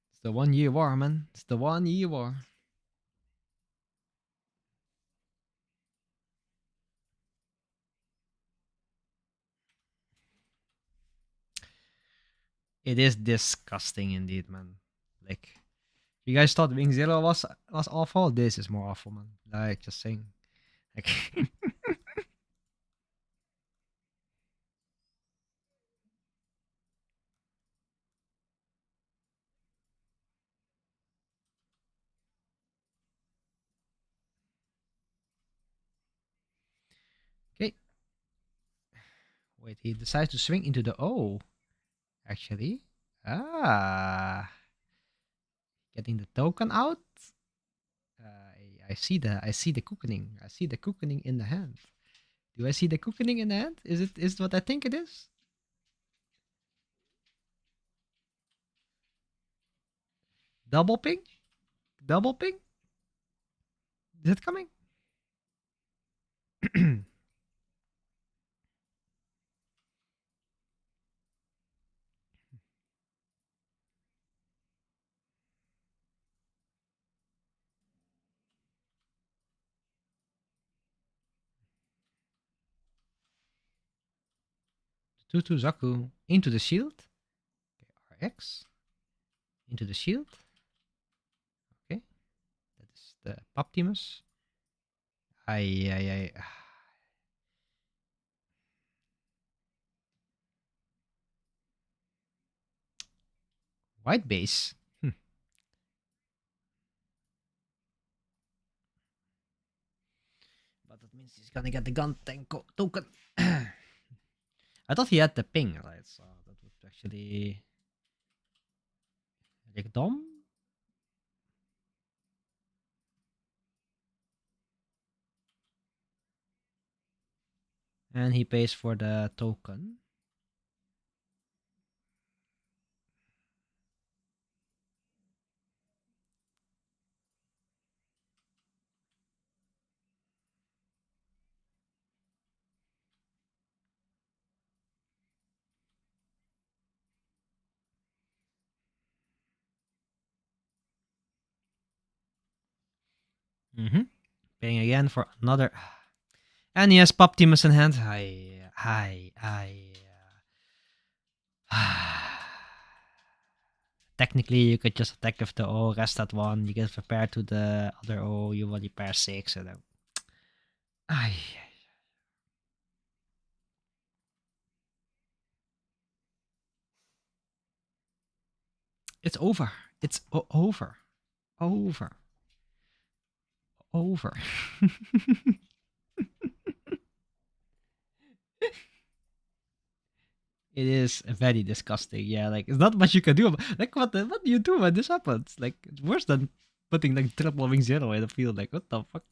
It's the 1-year war, man. It's the 1-year war. It is disgusting indeed, man. Like, you guys thought Wing Zero was awful. This is more awful, man. Like, just saying. Like, okay. Wait, he decides to swing into the O. Actually, getting the token out. I see the cookening. I see the cookening in the hand. Do I see the cookening in the hand? Is it what I think it is? Double ping? Double ping? Is it coming? 2-2 Zaku into the shield. Okay, RX into the shield. Okay, that is the Poptimus. Ay. White base. means he's gonna get the gun tank token. I thought he had the ping, right? So that would actually like Dom. And he pays for the token. Mm-hmm. Paying again for another. And he has Pop Timus in hand. Technically, you could just attack with the O, rest that one. You get prepared to the other O, you only pair 6. So then. Ay. It's over. It's over. Over. Over. It is very disgusting. Yeah, like it's not much you can do. Like what do you do when this happens? Like it's worse than putting like triple wing zero in the field. Like what the fuck?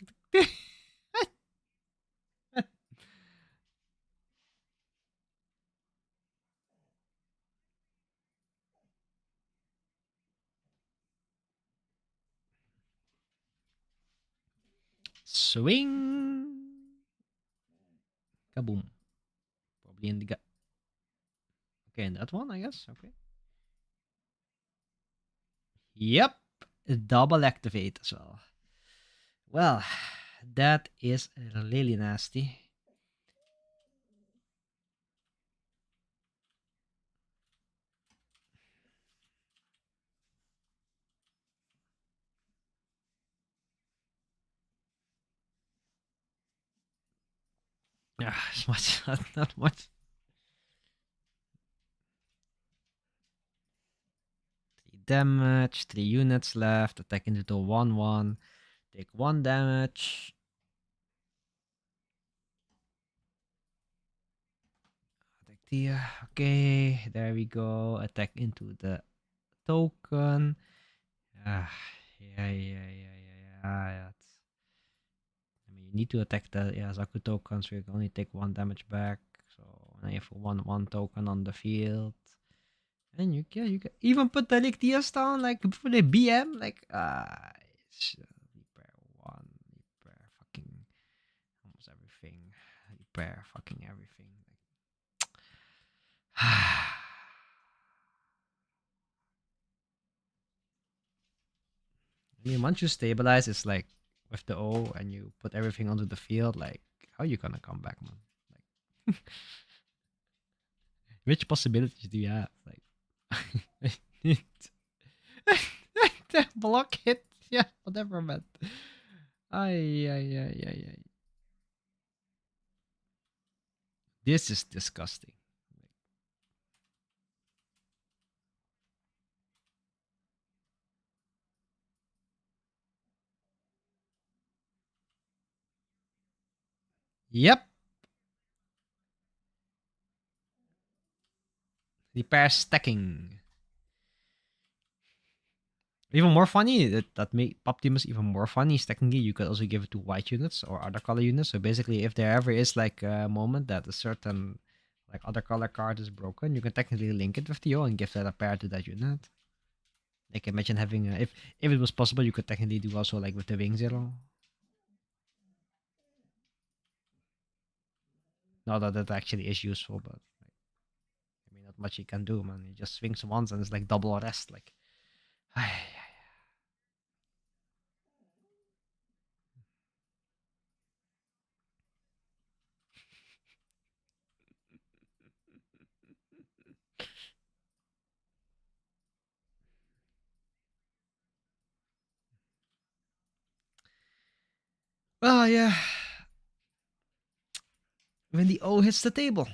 Swing. Kaboom. Probably in the gut. Okay, in that one, I guess. Okay. Yep. Double activate as well. Well, that is really nasty. Ah, as much, not much. 3 damage, 3 units left. Attack into the 1-1. Take 1 damage. Attack here. Okay, there we go. Attack into the token. Ah, yeah. I mean, you need to attack the Zaku token, so you can only take 1 damage back. So now you have one token on the field. And you can even put the Lictias down, like for the BM, like repair one, repair fucking almost everything, repair fucking everything. I mean, once you stabilize, it's like with the O and you put everything onto the field, like how you gonna come back, man? Like, which possibilities do you have? Like, block it, yeah, whatever, man. Ay. This is disgusting. Yep. Repair stacking. Even more funny, that make Optimus even more funny. Secondly, you could also give it to white units or other color units. So basically, if there ever is like a moment that a certain like other color card is broken, you can technically link it with the O and give that a pair to that unit. Like imagine having if it was possible, you could technically do also like with the wing zero. Not that that actually is useful, but like, I mean, not much you can do, man. You just swings once and it's like double rest. Like, well, yeah. When the O hits the table.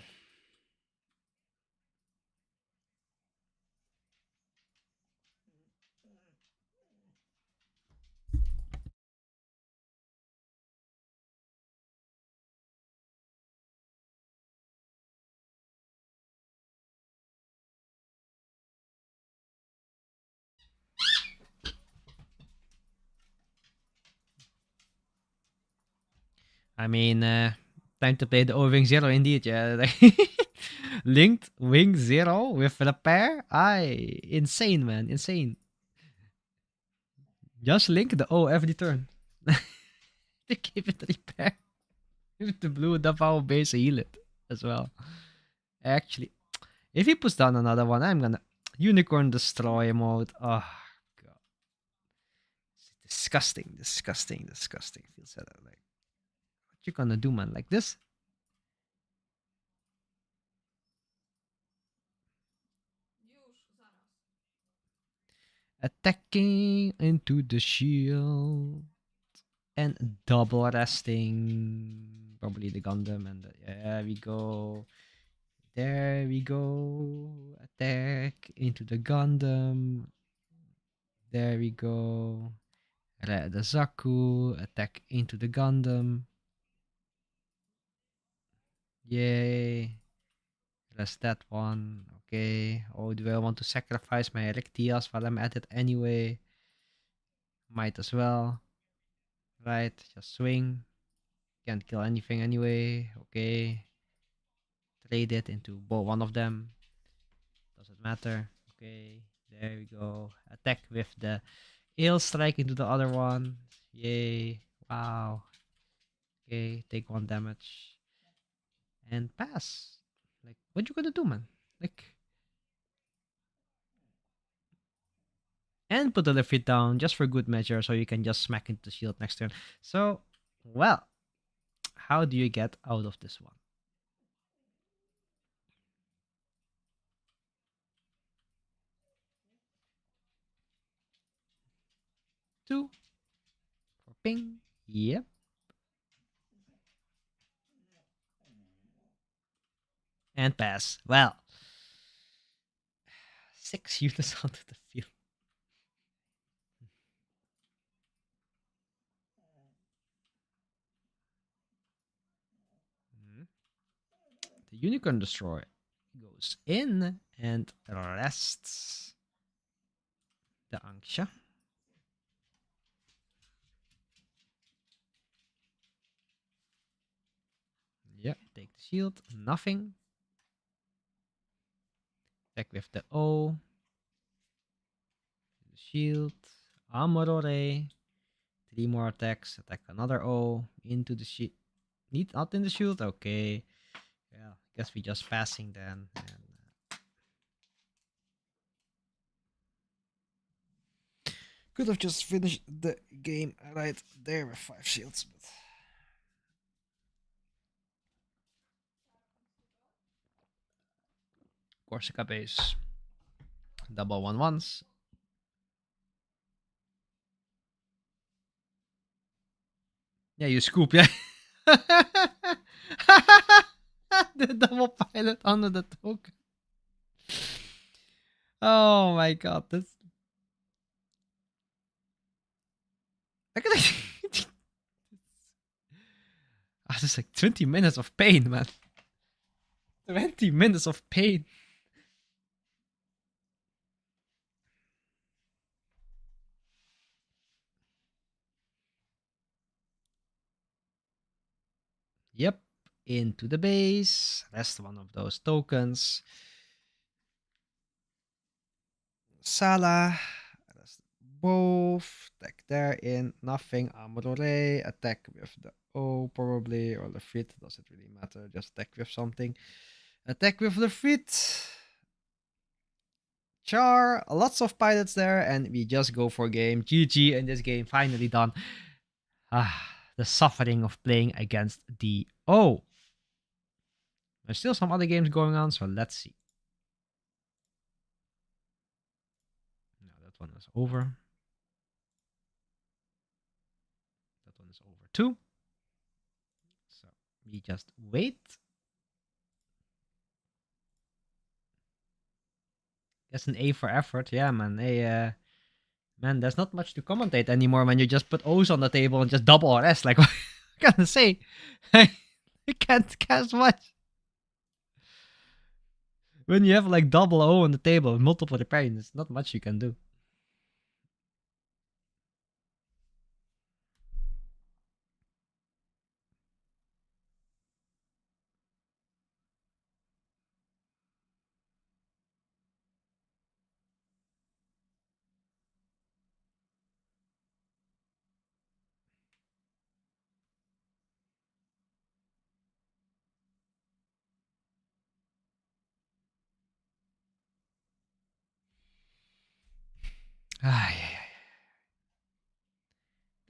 I mean, time to play the O-Wing Zero indeed, yeah. Linked Wing Zero with repair? Aye, insane, man, insane. Just link the O every turn. To keep it repair. With the blue Davao base heal it as well. Actually, if he puts down another one, I'm gonna Unicorn Destroy mode. Oh god. Disgusting, disgusting, disgusting. Feels like what you gonna do, man? Like this? Attacking into the shield and double resting. Probably the Gundam and there we go. There we go. Attack into the Gundam. There we go. The Zaku. Attack into the Gundam. Yay. That's that one. Okay. Oh, do I want to sacrifice my Erectias while I'm at it anyway? Might as well. Right. Just swing. Can't kill anything anyway. Okay. Trade it into one of them. Doesn't matter. Okay. There we go. Attack with the Ale Strike into the other one. Yay. Wow. Okay. Take 1 damage. And pass. Like, what you gonna do, man? Like, and put the feet down just for good measure so you can just smack into the shield next turn. So, well, how do you get out of this one? Two for ping. Yep. And pass. Well, 6 units onto the field. Mhm. The Unicorn Destroyer goes in and rests the Anksha. Yeah, take the shield. Nothing. Attack with the O. The shield. Amorore. 3 more attacks. Attack another O. Into the shield. Not in the shield? Okay. Yeah, guess we just passing then. And, could have just finished the game right there with 5 shields, but Corsica base. Double 1/1s. Yeah, you scoop, yeah. The double pilot under the token. Oh my god, that's. I could This is like 20 minutes of pain, man. 20 minutes of pain. Yep, into the base. Rest one of those tokens. Salah. Rest both. Attack there in. Nothing. Amorore. Attack with the O probably. Or the fit. Doesn't really matter. Just attack with something. Attack with the fit. Char. Lots of pilots there. And we just go for game. GG in this game. Finally done. The suffering of playing against the O. There's still some other games going on, so let's see. No, that one is over. That one is over too. So we just wait. Guess an A for effort. Yeah, man. Man, there's not much to commentate anymore when you just put O's on the table and just double RS. Like, what can I say? You can't cast much. When you have like double O on the table with multiple repairing, there's not much you can do.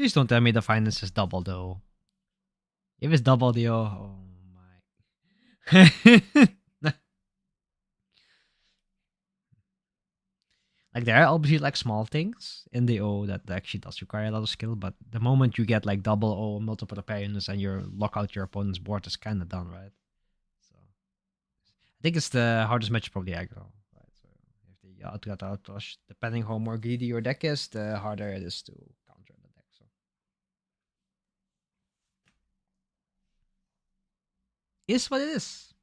Please don't tell me the finance is double though. If it's double the O, oh my. Like there are obviously like small things in the O that actually does require a lot of skill, but the moment you get like double O multiple repair units and you lock out your opponent's board, is kind of done, right? So I think it's the hardest match probably aggro, right? So if the outgot outrush, depending how more greedy your deck is, the harder it is to counter the deck. So is what it is.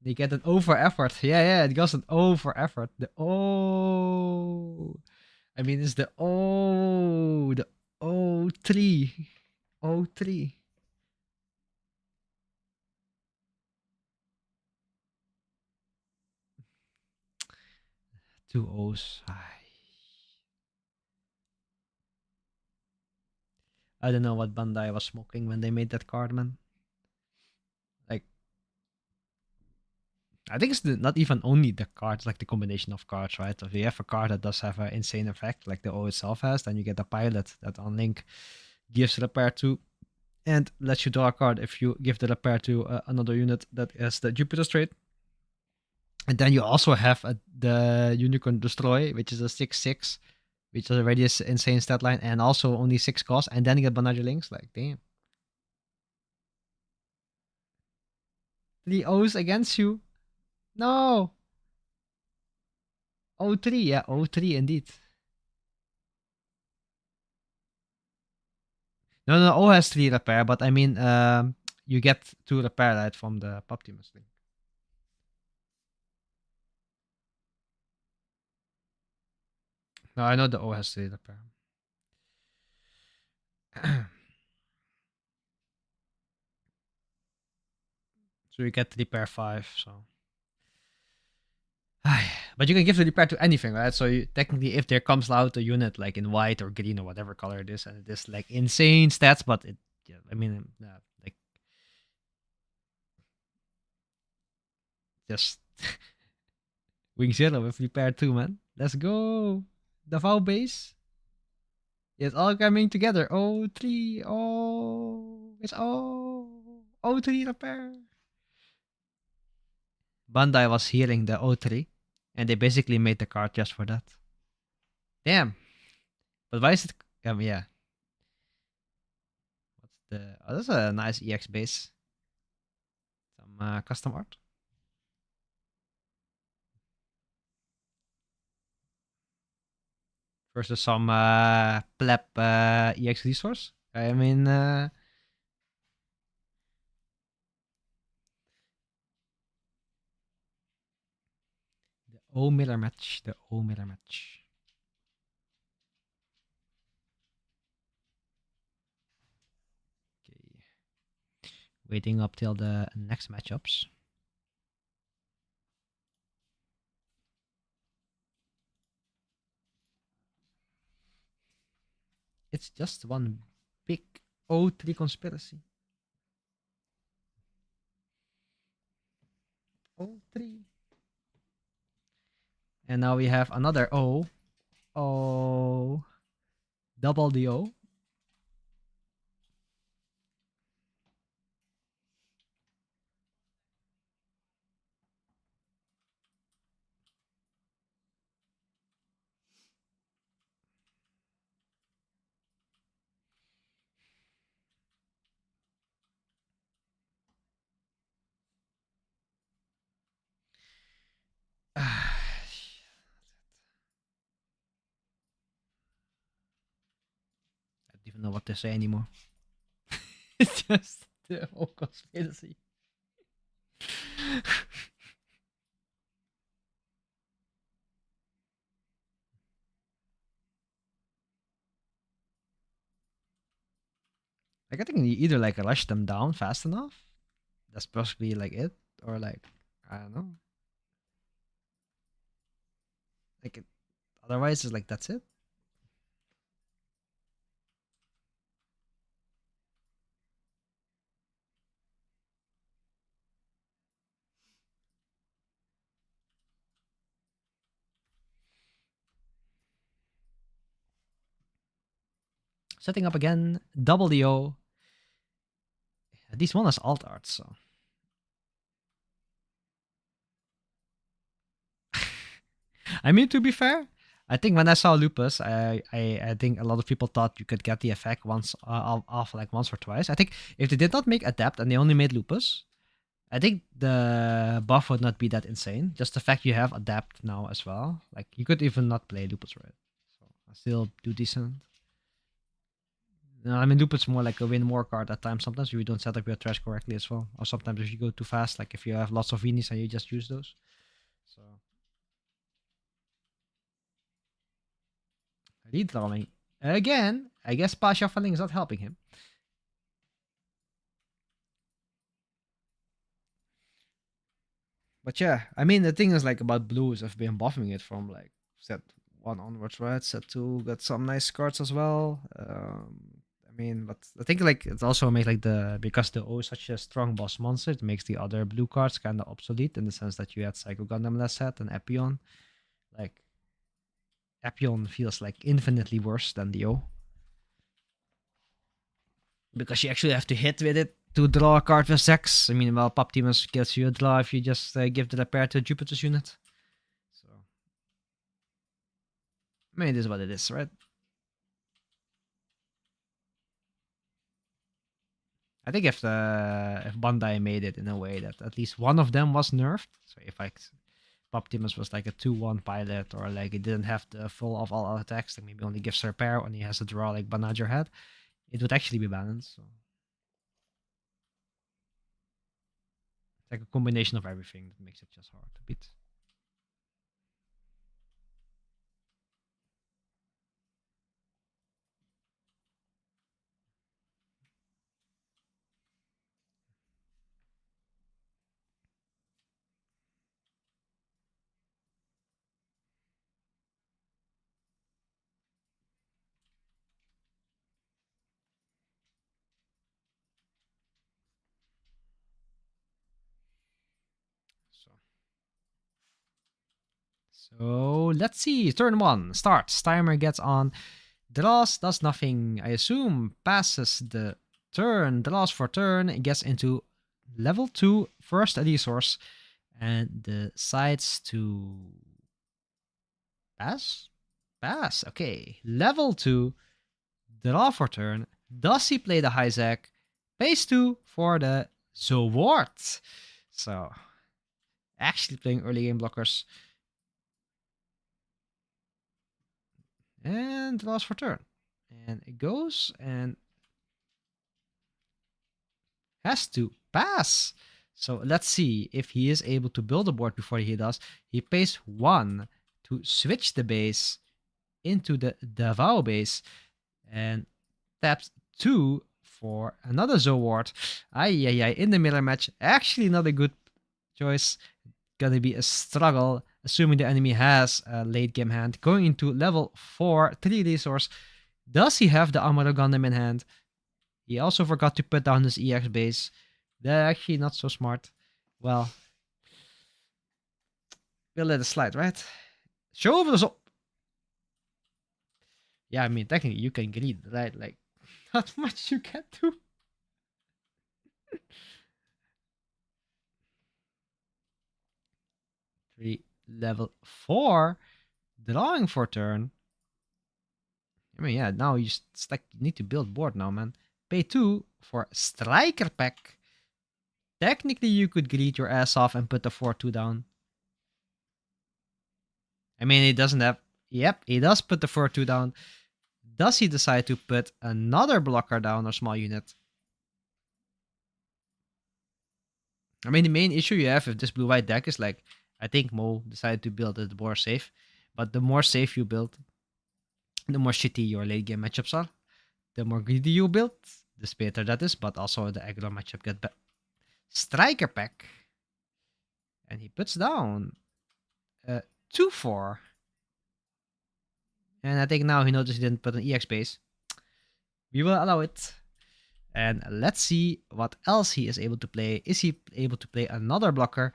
They get an over effort. Yeah, it goes an over effort. The I mean, it's the O3. O3. Two O's. I don't know what Bandai was smoking when they made that card, man. Like, I think it's not even only the cards, like the combination of cards, right? If you have a card that does have an insane effect, like the O itself has, then you get a pilot that on link gives repair to and lets you draw a card if you give the repair to another unit that has the Jupiter trait. And then you also have the Unicorn Destroy, which is a 6/6, which is already an insane stat line, and also only 6 cost. And then you get Banana Links. Like, damn. 3 O's against you. No. O3, yeah, O3 indeed. No, O has 3 repair, but I mean, you get 2 repair right from the Poptimus link. No, I know the O has 3 repair. So you get repair 5, so. But you can give the repair to anything, right? So technically, if there comes out a unit like in white or green or whatever color it is, and it is like insane stats, but it, yeah, I mean, like just wing zero with repair 2, man. Let's go. The vow base. It's all coming together. O3. Oh, it's O3 repair. Bandai was healing the O3, and they basically made the card just for that. Damn. But why is it? Yeah. What's the? Oh, that's a nice EX base. Some custom art. Versus some pleb EX resource. I mean, the O mirror match. The O mirror match. Okay. Waiting up till the next matchups. It's just one big O3 conspiracy. O3. And now we have another O. O. Double the O. I don't even know what to say anymore. It's just the whole conspiracy. Like I think you either like rush them down fast enough. That's possibly like it, or like I don't know. Like otherwise, it's like that's it. Setting up again. Double the O. This one has alt art, so. I mean, to be fair, I think when I saw Lupus, I think a lot of people thought you could get the effect once off like once or twice. I think if they did not make Adapt and they only made Lupus, I think the buff would not be that insane. Just the fact you have Adapt now as well. Like, you could even not play Lupus, right? So, I still do decent. No, I mean, Lupus more like a win more card at times. Sometimes if you don't set up your trash correctly as well. Or sometimes if you go too fast, like if you have lots of Venis and you just use those. So, redrawing. Again, I guess pass shuffling is not helping him. But yeah, I mean, the thing is like about blues, I've been buffing it from like set 1 onwards, right? Set 2 got some nice cards as well. I mean, but I think like it also makes like because the O is such a strong boss monster, it makes the other blue cards kind of obsolete in the sense that you had Psycho Gundam last set and Epion. Like, Epion feels like infinitely worse than the O. Because you actually have to hit with it to draw a card with Zex. I mean, well, Pop Demons gets you a draw if you just give the repair to Jupiter's unit. So, I mean, it is what it is, right? I think if Bandai made it in a way that at least one of them was nerfed, so if like Pop Demons was like a 2-1 pilot, or like it didn't have the full of all attacks, like maybe only gives repair when he has a draw like Banager had, it would actually be balanced. So. It's like a combination of everything that makes it just hard to beat. So. So let's see. Turn 1 starts. Timer gets on. Draws, does nothing. I assume passes the turn. Draws for turn. It gets into level 2 first resource and decides to pass. Pass. Okay. Level 2. Draw for turn. Does he play the Hyzek? Pays 2 for the Zowart. So actually playing early game blockers. And draws for turn. And it goes and has to pass. So let's see if he is able to build a board before he does. He pays 1 to switch the base into the Davao base and taps 2 for another Zowart. Ay, in the mirror match. Actually not a good choice. Gonna be a struggle, assuming the enemy has a late game hand. Going into level 4, 3 resource. Does he have the Amuro Gundam in hand? He also forgot to put down his EX base. That's actually not so smart. Well, we'll let it slide, right? Show over the soul. Yeah, I mean, technically you can greed, right? Like, not much you can do. Three, level 4, drawing for turn. I mean, yeah, now you like you need to build board now, man. Pay 2 for Striker Pack. Technically, you could greed your ass off and put the 4-2 down. I mean, he doesn't have... Yep, he does put the 4-2 down. Does he decide to put another blocker down or small unit? I mean, the main issue you have with this blue-white deck is like, I think Mo decided to build it more safe. But the more safe you build, the more shitty your late game matchups are. The more greedy you build, the better that is. But also the aggro matchup get better. Striker Pack. And he puts down 2-4. And I think now he noticed he didn't put an EX base. We will allow it. And let's see what else he is able to play. Is he able to play another blocker?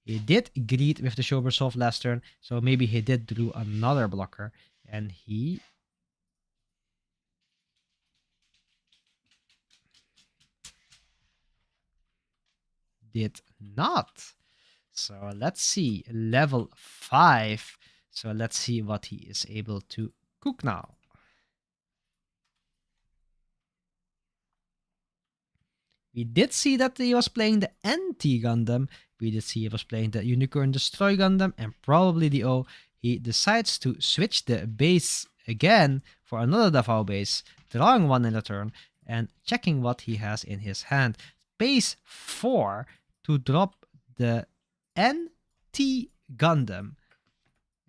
He did greed with the Shover Soft last turn. So maybe he did do another blocker. And he did not. So let's see, level 5. So let's see what he is able to cook now. We did see that he was playing the NT Gundam. We did see he was playing the Unicorn Destroy Gundam and probably the O. He decides to switch the base again for another Davao base, drawing one in return and checking what he has in his hand. Base 4 to drop the NT Gundam.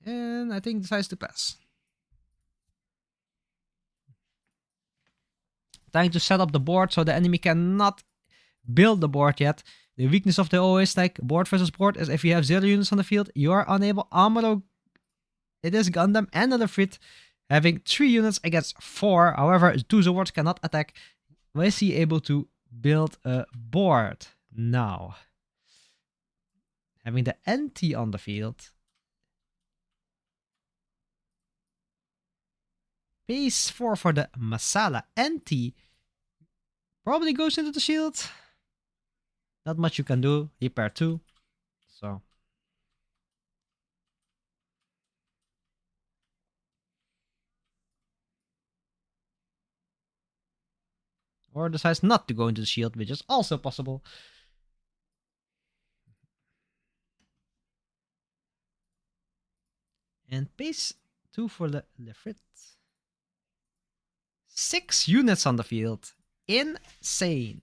And I think decides to pass. Trying to set up the board so the enemy cannot build the board yet. The weakness of the O is like board versus board is if you have 0 units on the field, you are unable. Amuro, it is Gundam and another Frit having 3 units against 4. However, 2 Zords cannot attack. Was he able to build a board now? Having the NT on the field. Base 4 for the Masala. NT probably goes into the shield. Not much you can do. Repair 2. So. Or decides not to go into the shield, which is also possible. And base 2 for the Lefrit. 6 units on the field. Insane.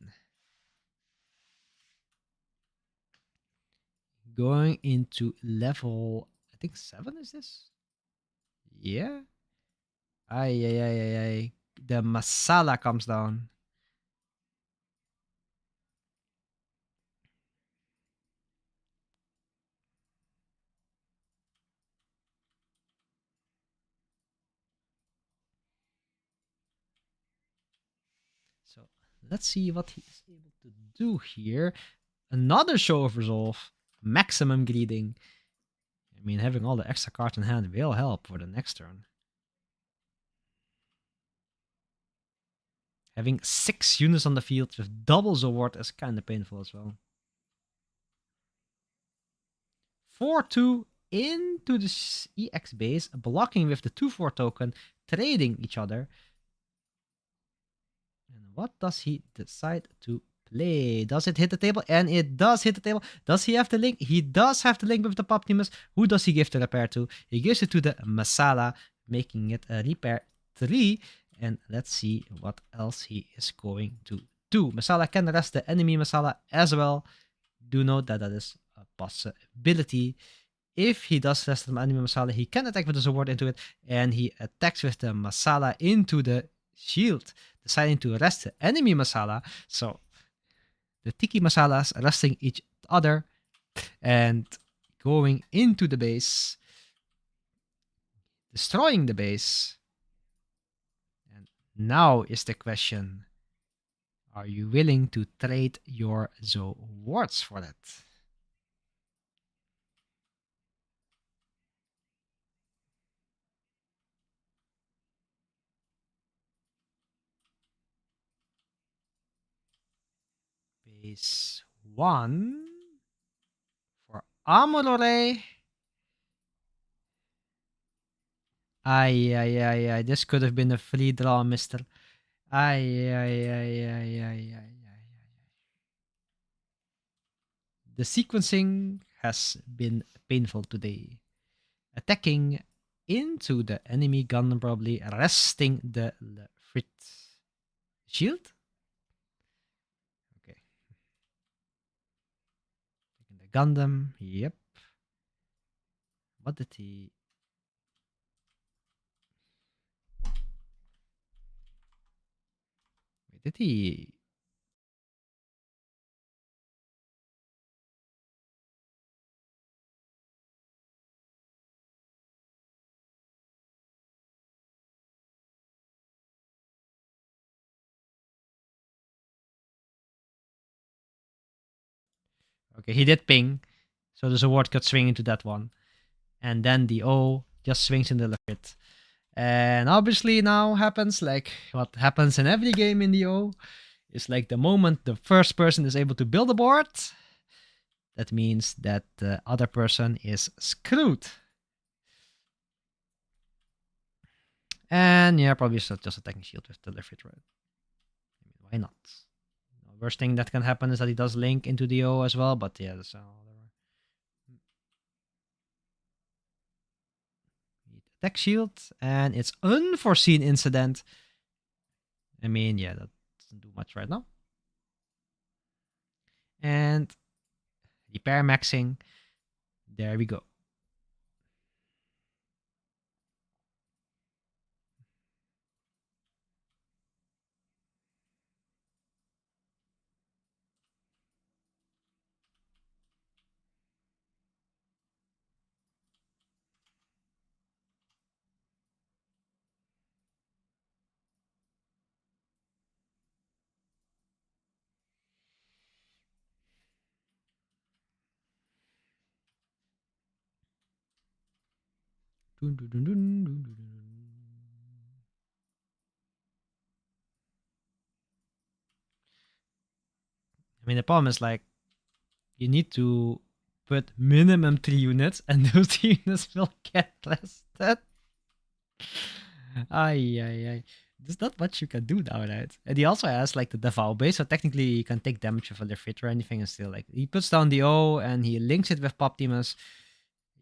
Going into level, I think 7 is this? Yeah. Ay. The Masala comes down. So let's see what he is able to do here. Another show of resolve. Maximum greeting. I mean, having all the extra cards in hand will help for the next turn. Having 6 units on the field with double Zord is kind of painful as well. 4-2 into the EX base, blocking with the 2-4 token, trading each other. And what does he decide to play? Does it hit the table? And it does hit the table. Does he have the link? He does have the link with the Poptimus. Who does he give the repair to? He gives it to the Masala, making it a repair 3. And let's see what else he is going to do. Masala can rest the enemy Masala as well. Do note that that is a possibility. If he does rest the enemy Masala, he can attack with the sword into it. And he attacks with the Masala into the shield, deciding to rest the enemy Masala. So the Tiki Masalas resting each other and going into the base, destroying the base. And now is the question, are you willing to trade your Zowards for that? Base 1 for Amorore. Ay. This could have been a free draw, mister. Ay. The sequencing has been painful today. Attacking into the enemy gun, probably resting the Frit shield. Okay. Taking the Gundam. Yep. What did he? Wait, did he? Okay, he did ping. So the sword got swinging to that one. And then the O just swings in the Frit. And obviously now happens like what happens in every game in the O. It's like the moment the first person is able to build a board, that means that the other person is screwed. And yeah, probably just attacking shield with the left right. I mean, why not? The worst thing that can happen is that he does link into the O as well, but yeah, that's attack shield, and it's unforeseen incident. I mean, yeah, that doesn't do much right now. And repair maxing. There we go. Dun, dun, dun, dun, dun, dun, dun. I mean, the problem is like you need to put minimum 3 units, and those 3 units will get less than. Ay, ay, ay. There's not much you can do now, right? And he also has like the Davao base, so technically you can take damage with a Lifrit or anything and still like he puts down the O and he links it with Poptimus.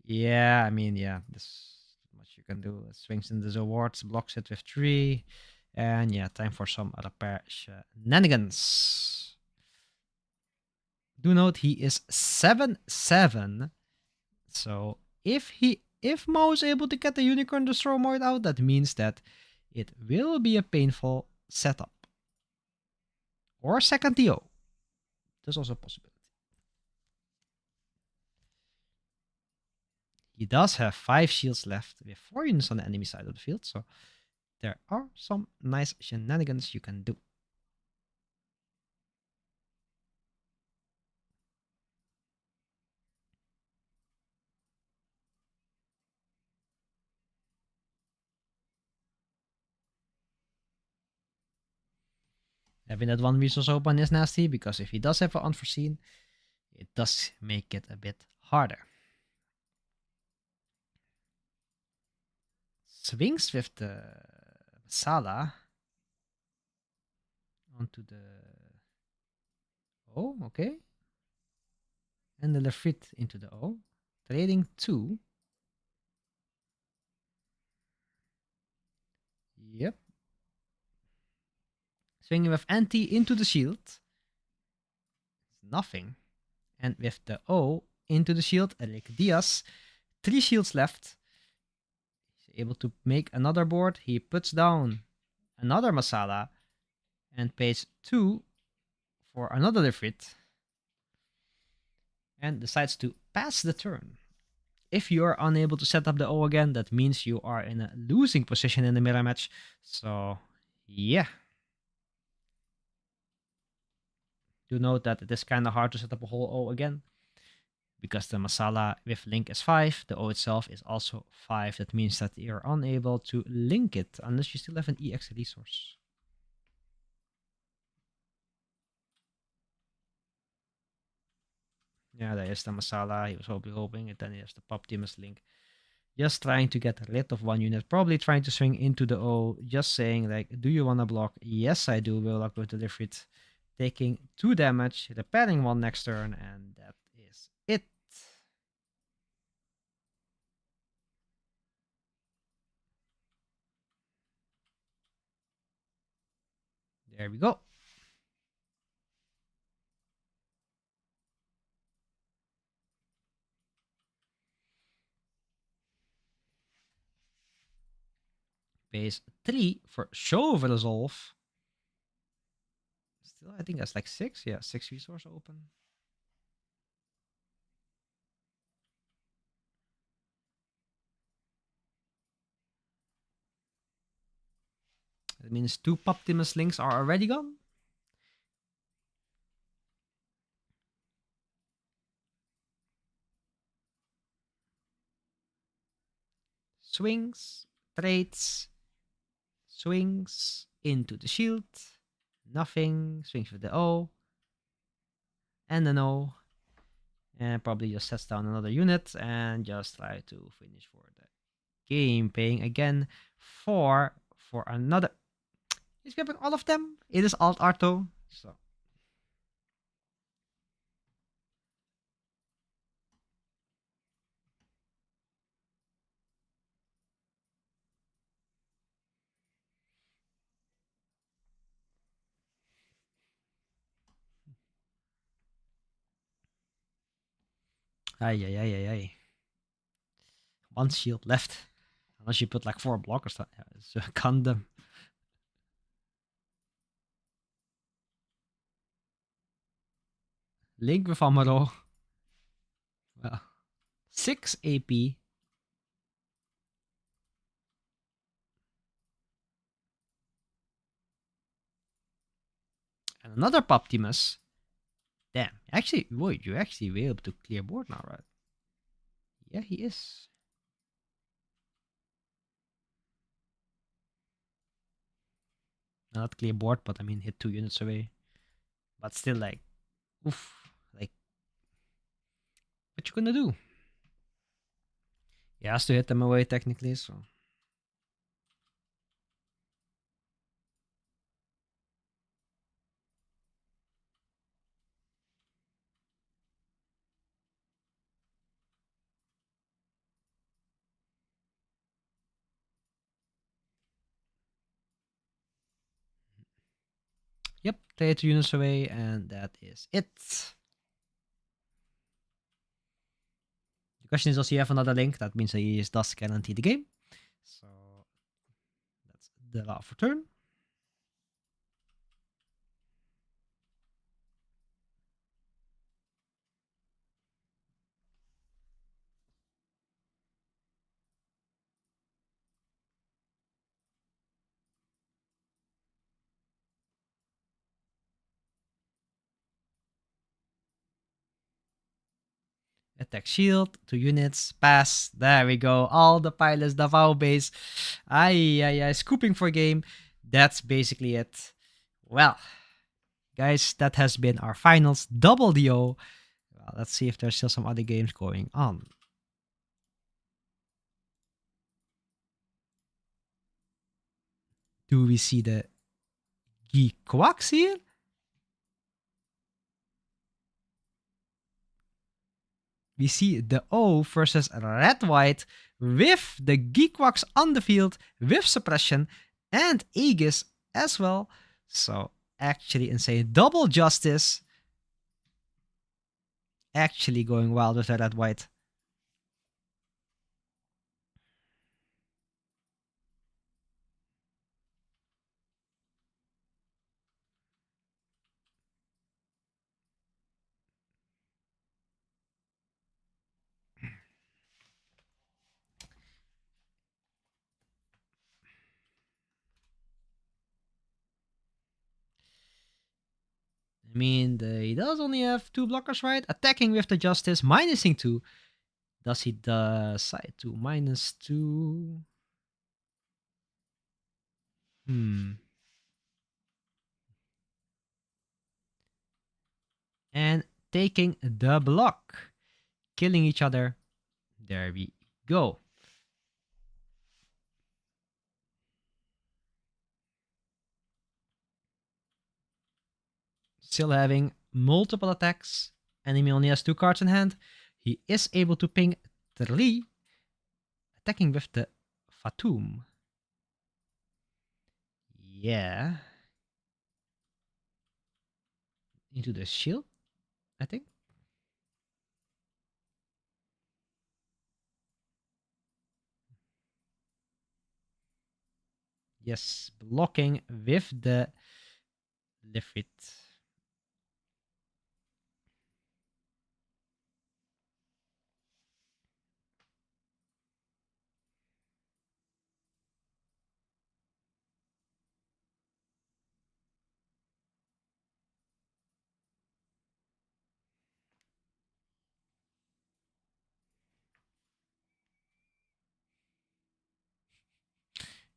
Yeah, I mean, yeah, there's not much you can do. Swings in the awards, blocks it with 3. And yeah, time for some repair shenanigans. Do note he is 7-7. So if Mao is able to get the Unicorn Destroyer out, that means that it will be a painful setup. Or second TO. There's also a possibility. He does have 5 shields left with 4 units on the enemy side of the field, so there are some nice shenanigans you can do. Having that one resource open is nasty, because if he does have an unforeseen, it does make it a bit harder. Swings with the Masala onto the... Oh, okay. And the Lefrit into the O. Trading 2. Yep. Swinging with anti into the shield. Nothing. And with the O into the shield, Eric Diaz. 3 shields left. He's able to make another board. He puts down another Masala and pays 2 for another Lefrit. And decides to pass the turn. If you are unable to set up the O again, that means you are in a losing position in the mirror match. So, yeah. Do note that it is kind of hard to set up a whole O again, because the Masala with link is 5, the O itself is also 5. That means that you're unable to link it unless you still have an EX resource. Yeah, there is the Masala. He was hoping, and then he has the Poptimus link. Just trying to get rid of one unit, probably trying to swing into the O, just saying like, do you want to block? Yes, I do. We'll block with the Lifrit. Taking 2 damage, repairing 1 next turn, and that is it. There we go. Base 3 for show of resolve. Still, I think that's like 6. Yeah, 6 resource open. That means 2 Poptimus links are already gone. Swings, trades, swings into the shield. Nothing. Swings with the O. And an O. and probably just sets down another unit and just try to finish for the game. Paying again for another. He's grabbing all of them. It is Alt Arto. So ay ay ay ay ay. One shield left. Unless you put like 4 blockers. Yeah, it's condom. Link with Amaro. Well, 6 AP. And another Poptimus. Damn. Actually, wait, you actually were able to clear board now, right? Yeah, he is. Not clear board, but I mean hit 2 units away. But still like, oof. Like, what you gonna do? He has to hit them away technically, so. Yep, play 2 units away, and that is it. The question is, does he have another link? That means he is thus guarantee the game. So that's the law for turn. Attack shield, 2 units, pass. There we go. All the pilots, the vow base. Ay, ay, ay. Scooping for game. That's basically it. Well, guys, that has been our finals. Double DO. Well, let's see if there's still some other games going on. Do we see the Geekwaks here? We see the O versus Red White with the Geekwaks on the field with suppression and Aegis as well. So actually insane. Double justice. Actually going wild with the Red White. I mean, he does only have 2 blockers, right? Attacking with the Justice, minusing 2. Does he decide to -2? And taking the block. Killing each other. There we go. Still having multiple attacks. Enemy only has 2 cards in hand. He is able to ping 3. Attacking with the Fatum. Yeah. Into the shield, I think. Yes, blocking with the Lifrit.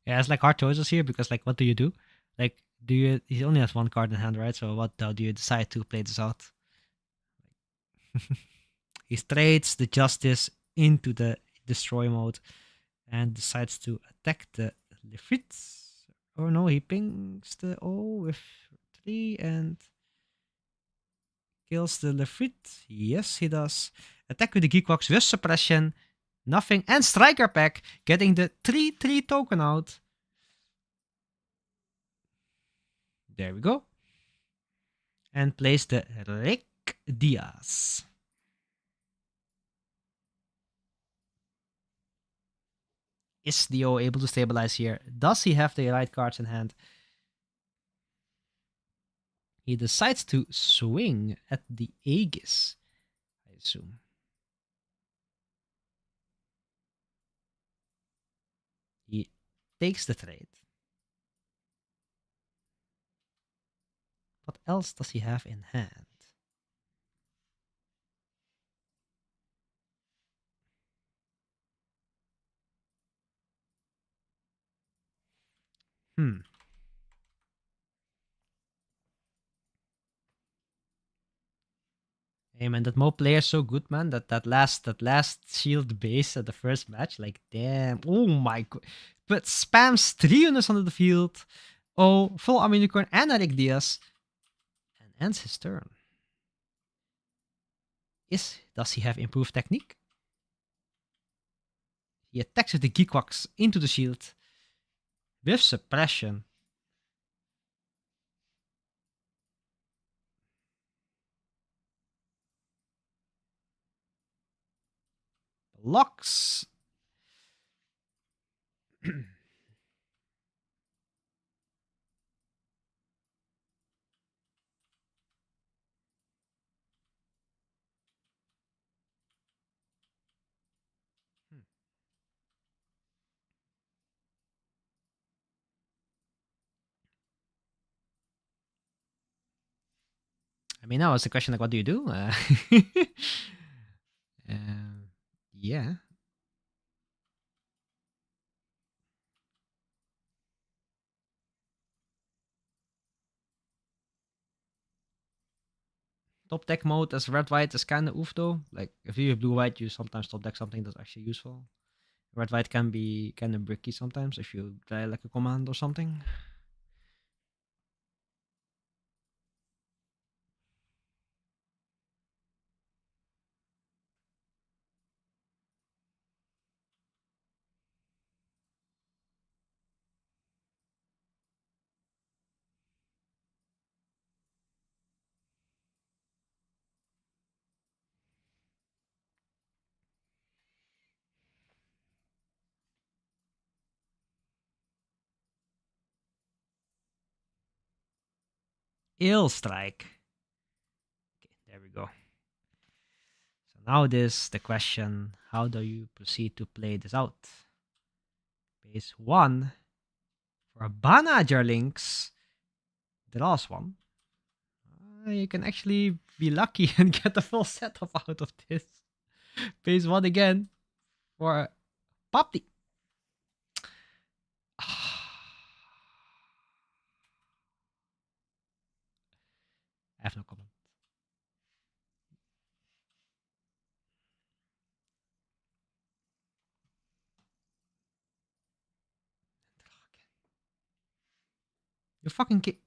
Yeah, it's like hard choices here because like what do you do? Like do you he only has 1 card in hand, right? So what do you decide to play this out? He trades the Justice into the destroy mode and decides to attack the Lefrit. Oh no, he pings the O with 3 and kills the Lefrit. Yes, he does. Attack with the Geekbox with suppression. Nothing. And Striker Pack, getting the 3/3 token out. There we go. And plays the Rick Diaz. Is Dio able to stabilize here? Does he have the right cards in hand? He decides to swing at the Aegis, I assume. He takes the trade. What else does he have in hand? Hey man, that Mo player is so good, man. That last shield base at the first match, like damn. Oh my god. But spams 3 units onto the field. Oh, full armor unicorn and Eric Diaz. And ends his turn. Does he have improved technique? He attacks with the Geekwax into the shield. With suppression. Blocks. I mean, now it's the question like, what do you do? Yeah. Top deck mode as red white is kind of oof though. Like if you have blue white, you sometimes top deck something that's actually useful. Red white can be kind of bricky sometimes if you try like a command or something. Ill strike. Okay, there we go. So now this the question: how do you proceed to play this out? Base 1 for a Banager Links. Draws 1. You can actually be lucky and get a full setup out of this. Base 1 again for Popti. I have no comment. You fucking kid.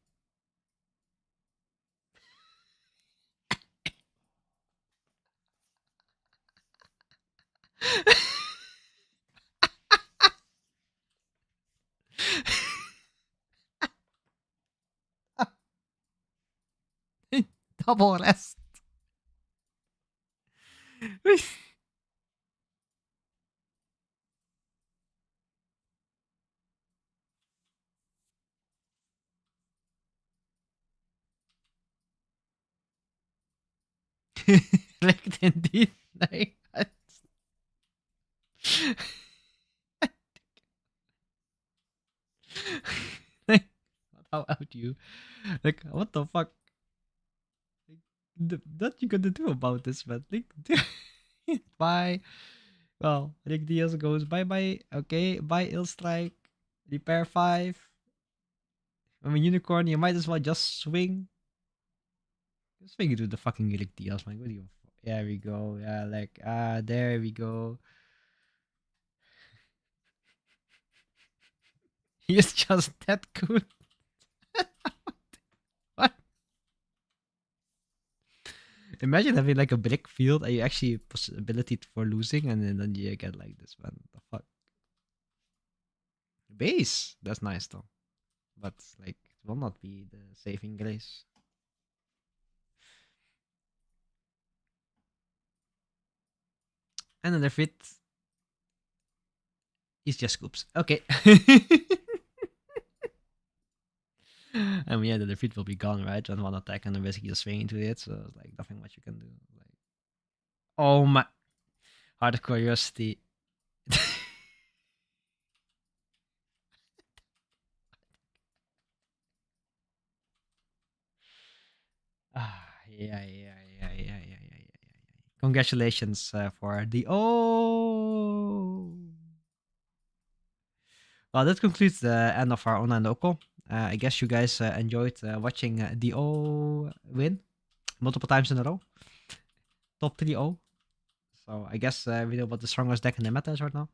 Double rest. Correct indeed. Like, like, how out you? Like, what the fuck? What you gonna do about this, man? Like, bye. Well, Rick Diaz goes bye bye. Okay, bye Ill Strike. Repair 5. I mean, Unicorn, you might as well just swing. Swing into the fucking Rick Diaz, man. What do you There we go. Yeah, like there we go. He's just that good. What? Imagine having like a brick field and you actually possibility for losing, and then you get like this one. The fuck? Base. That's nice though, but like it will not be the saving grace. And then the fit is just scoops. Okay. I mean, yeah, the defeat will be gone, right? On one attack and then basically just swing into it, so like nothing much you can do. Like, oh my, out of curiosity. Yeah. Congratulations for the Well, that concludes the end of our online local. I guess you guys enjoyed watching the win multiple times in a row. Top 3 So I guess we know what the strongest deck in the meta is right now.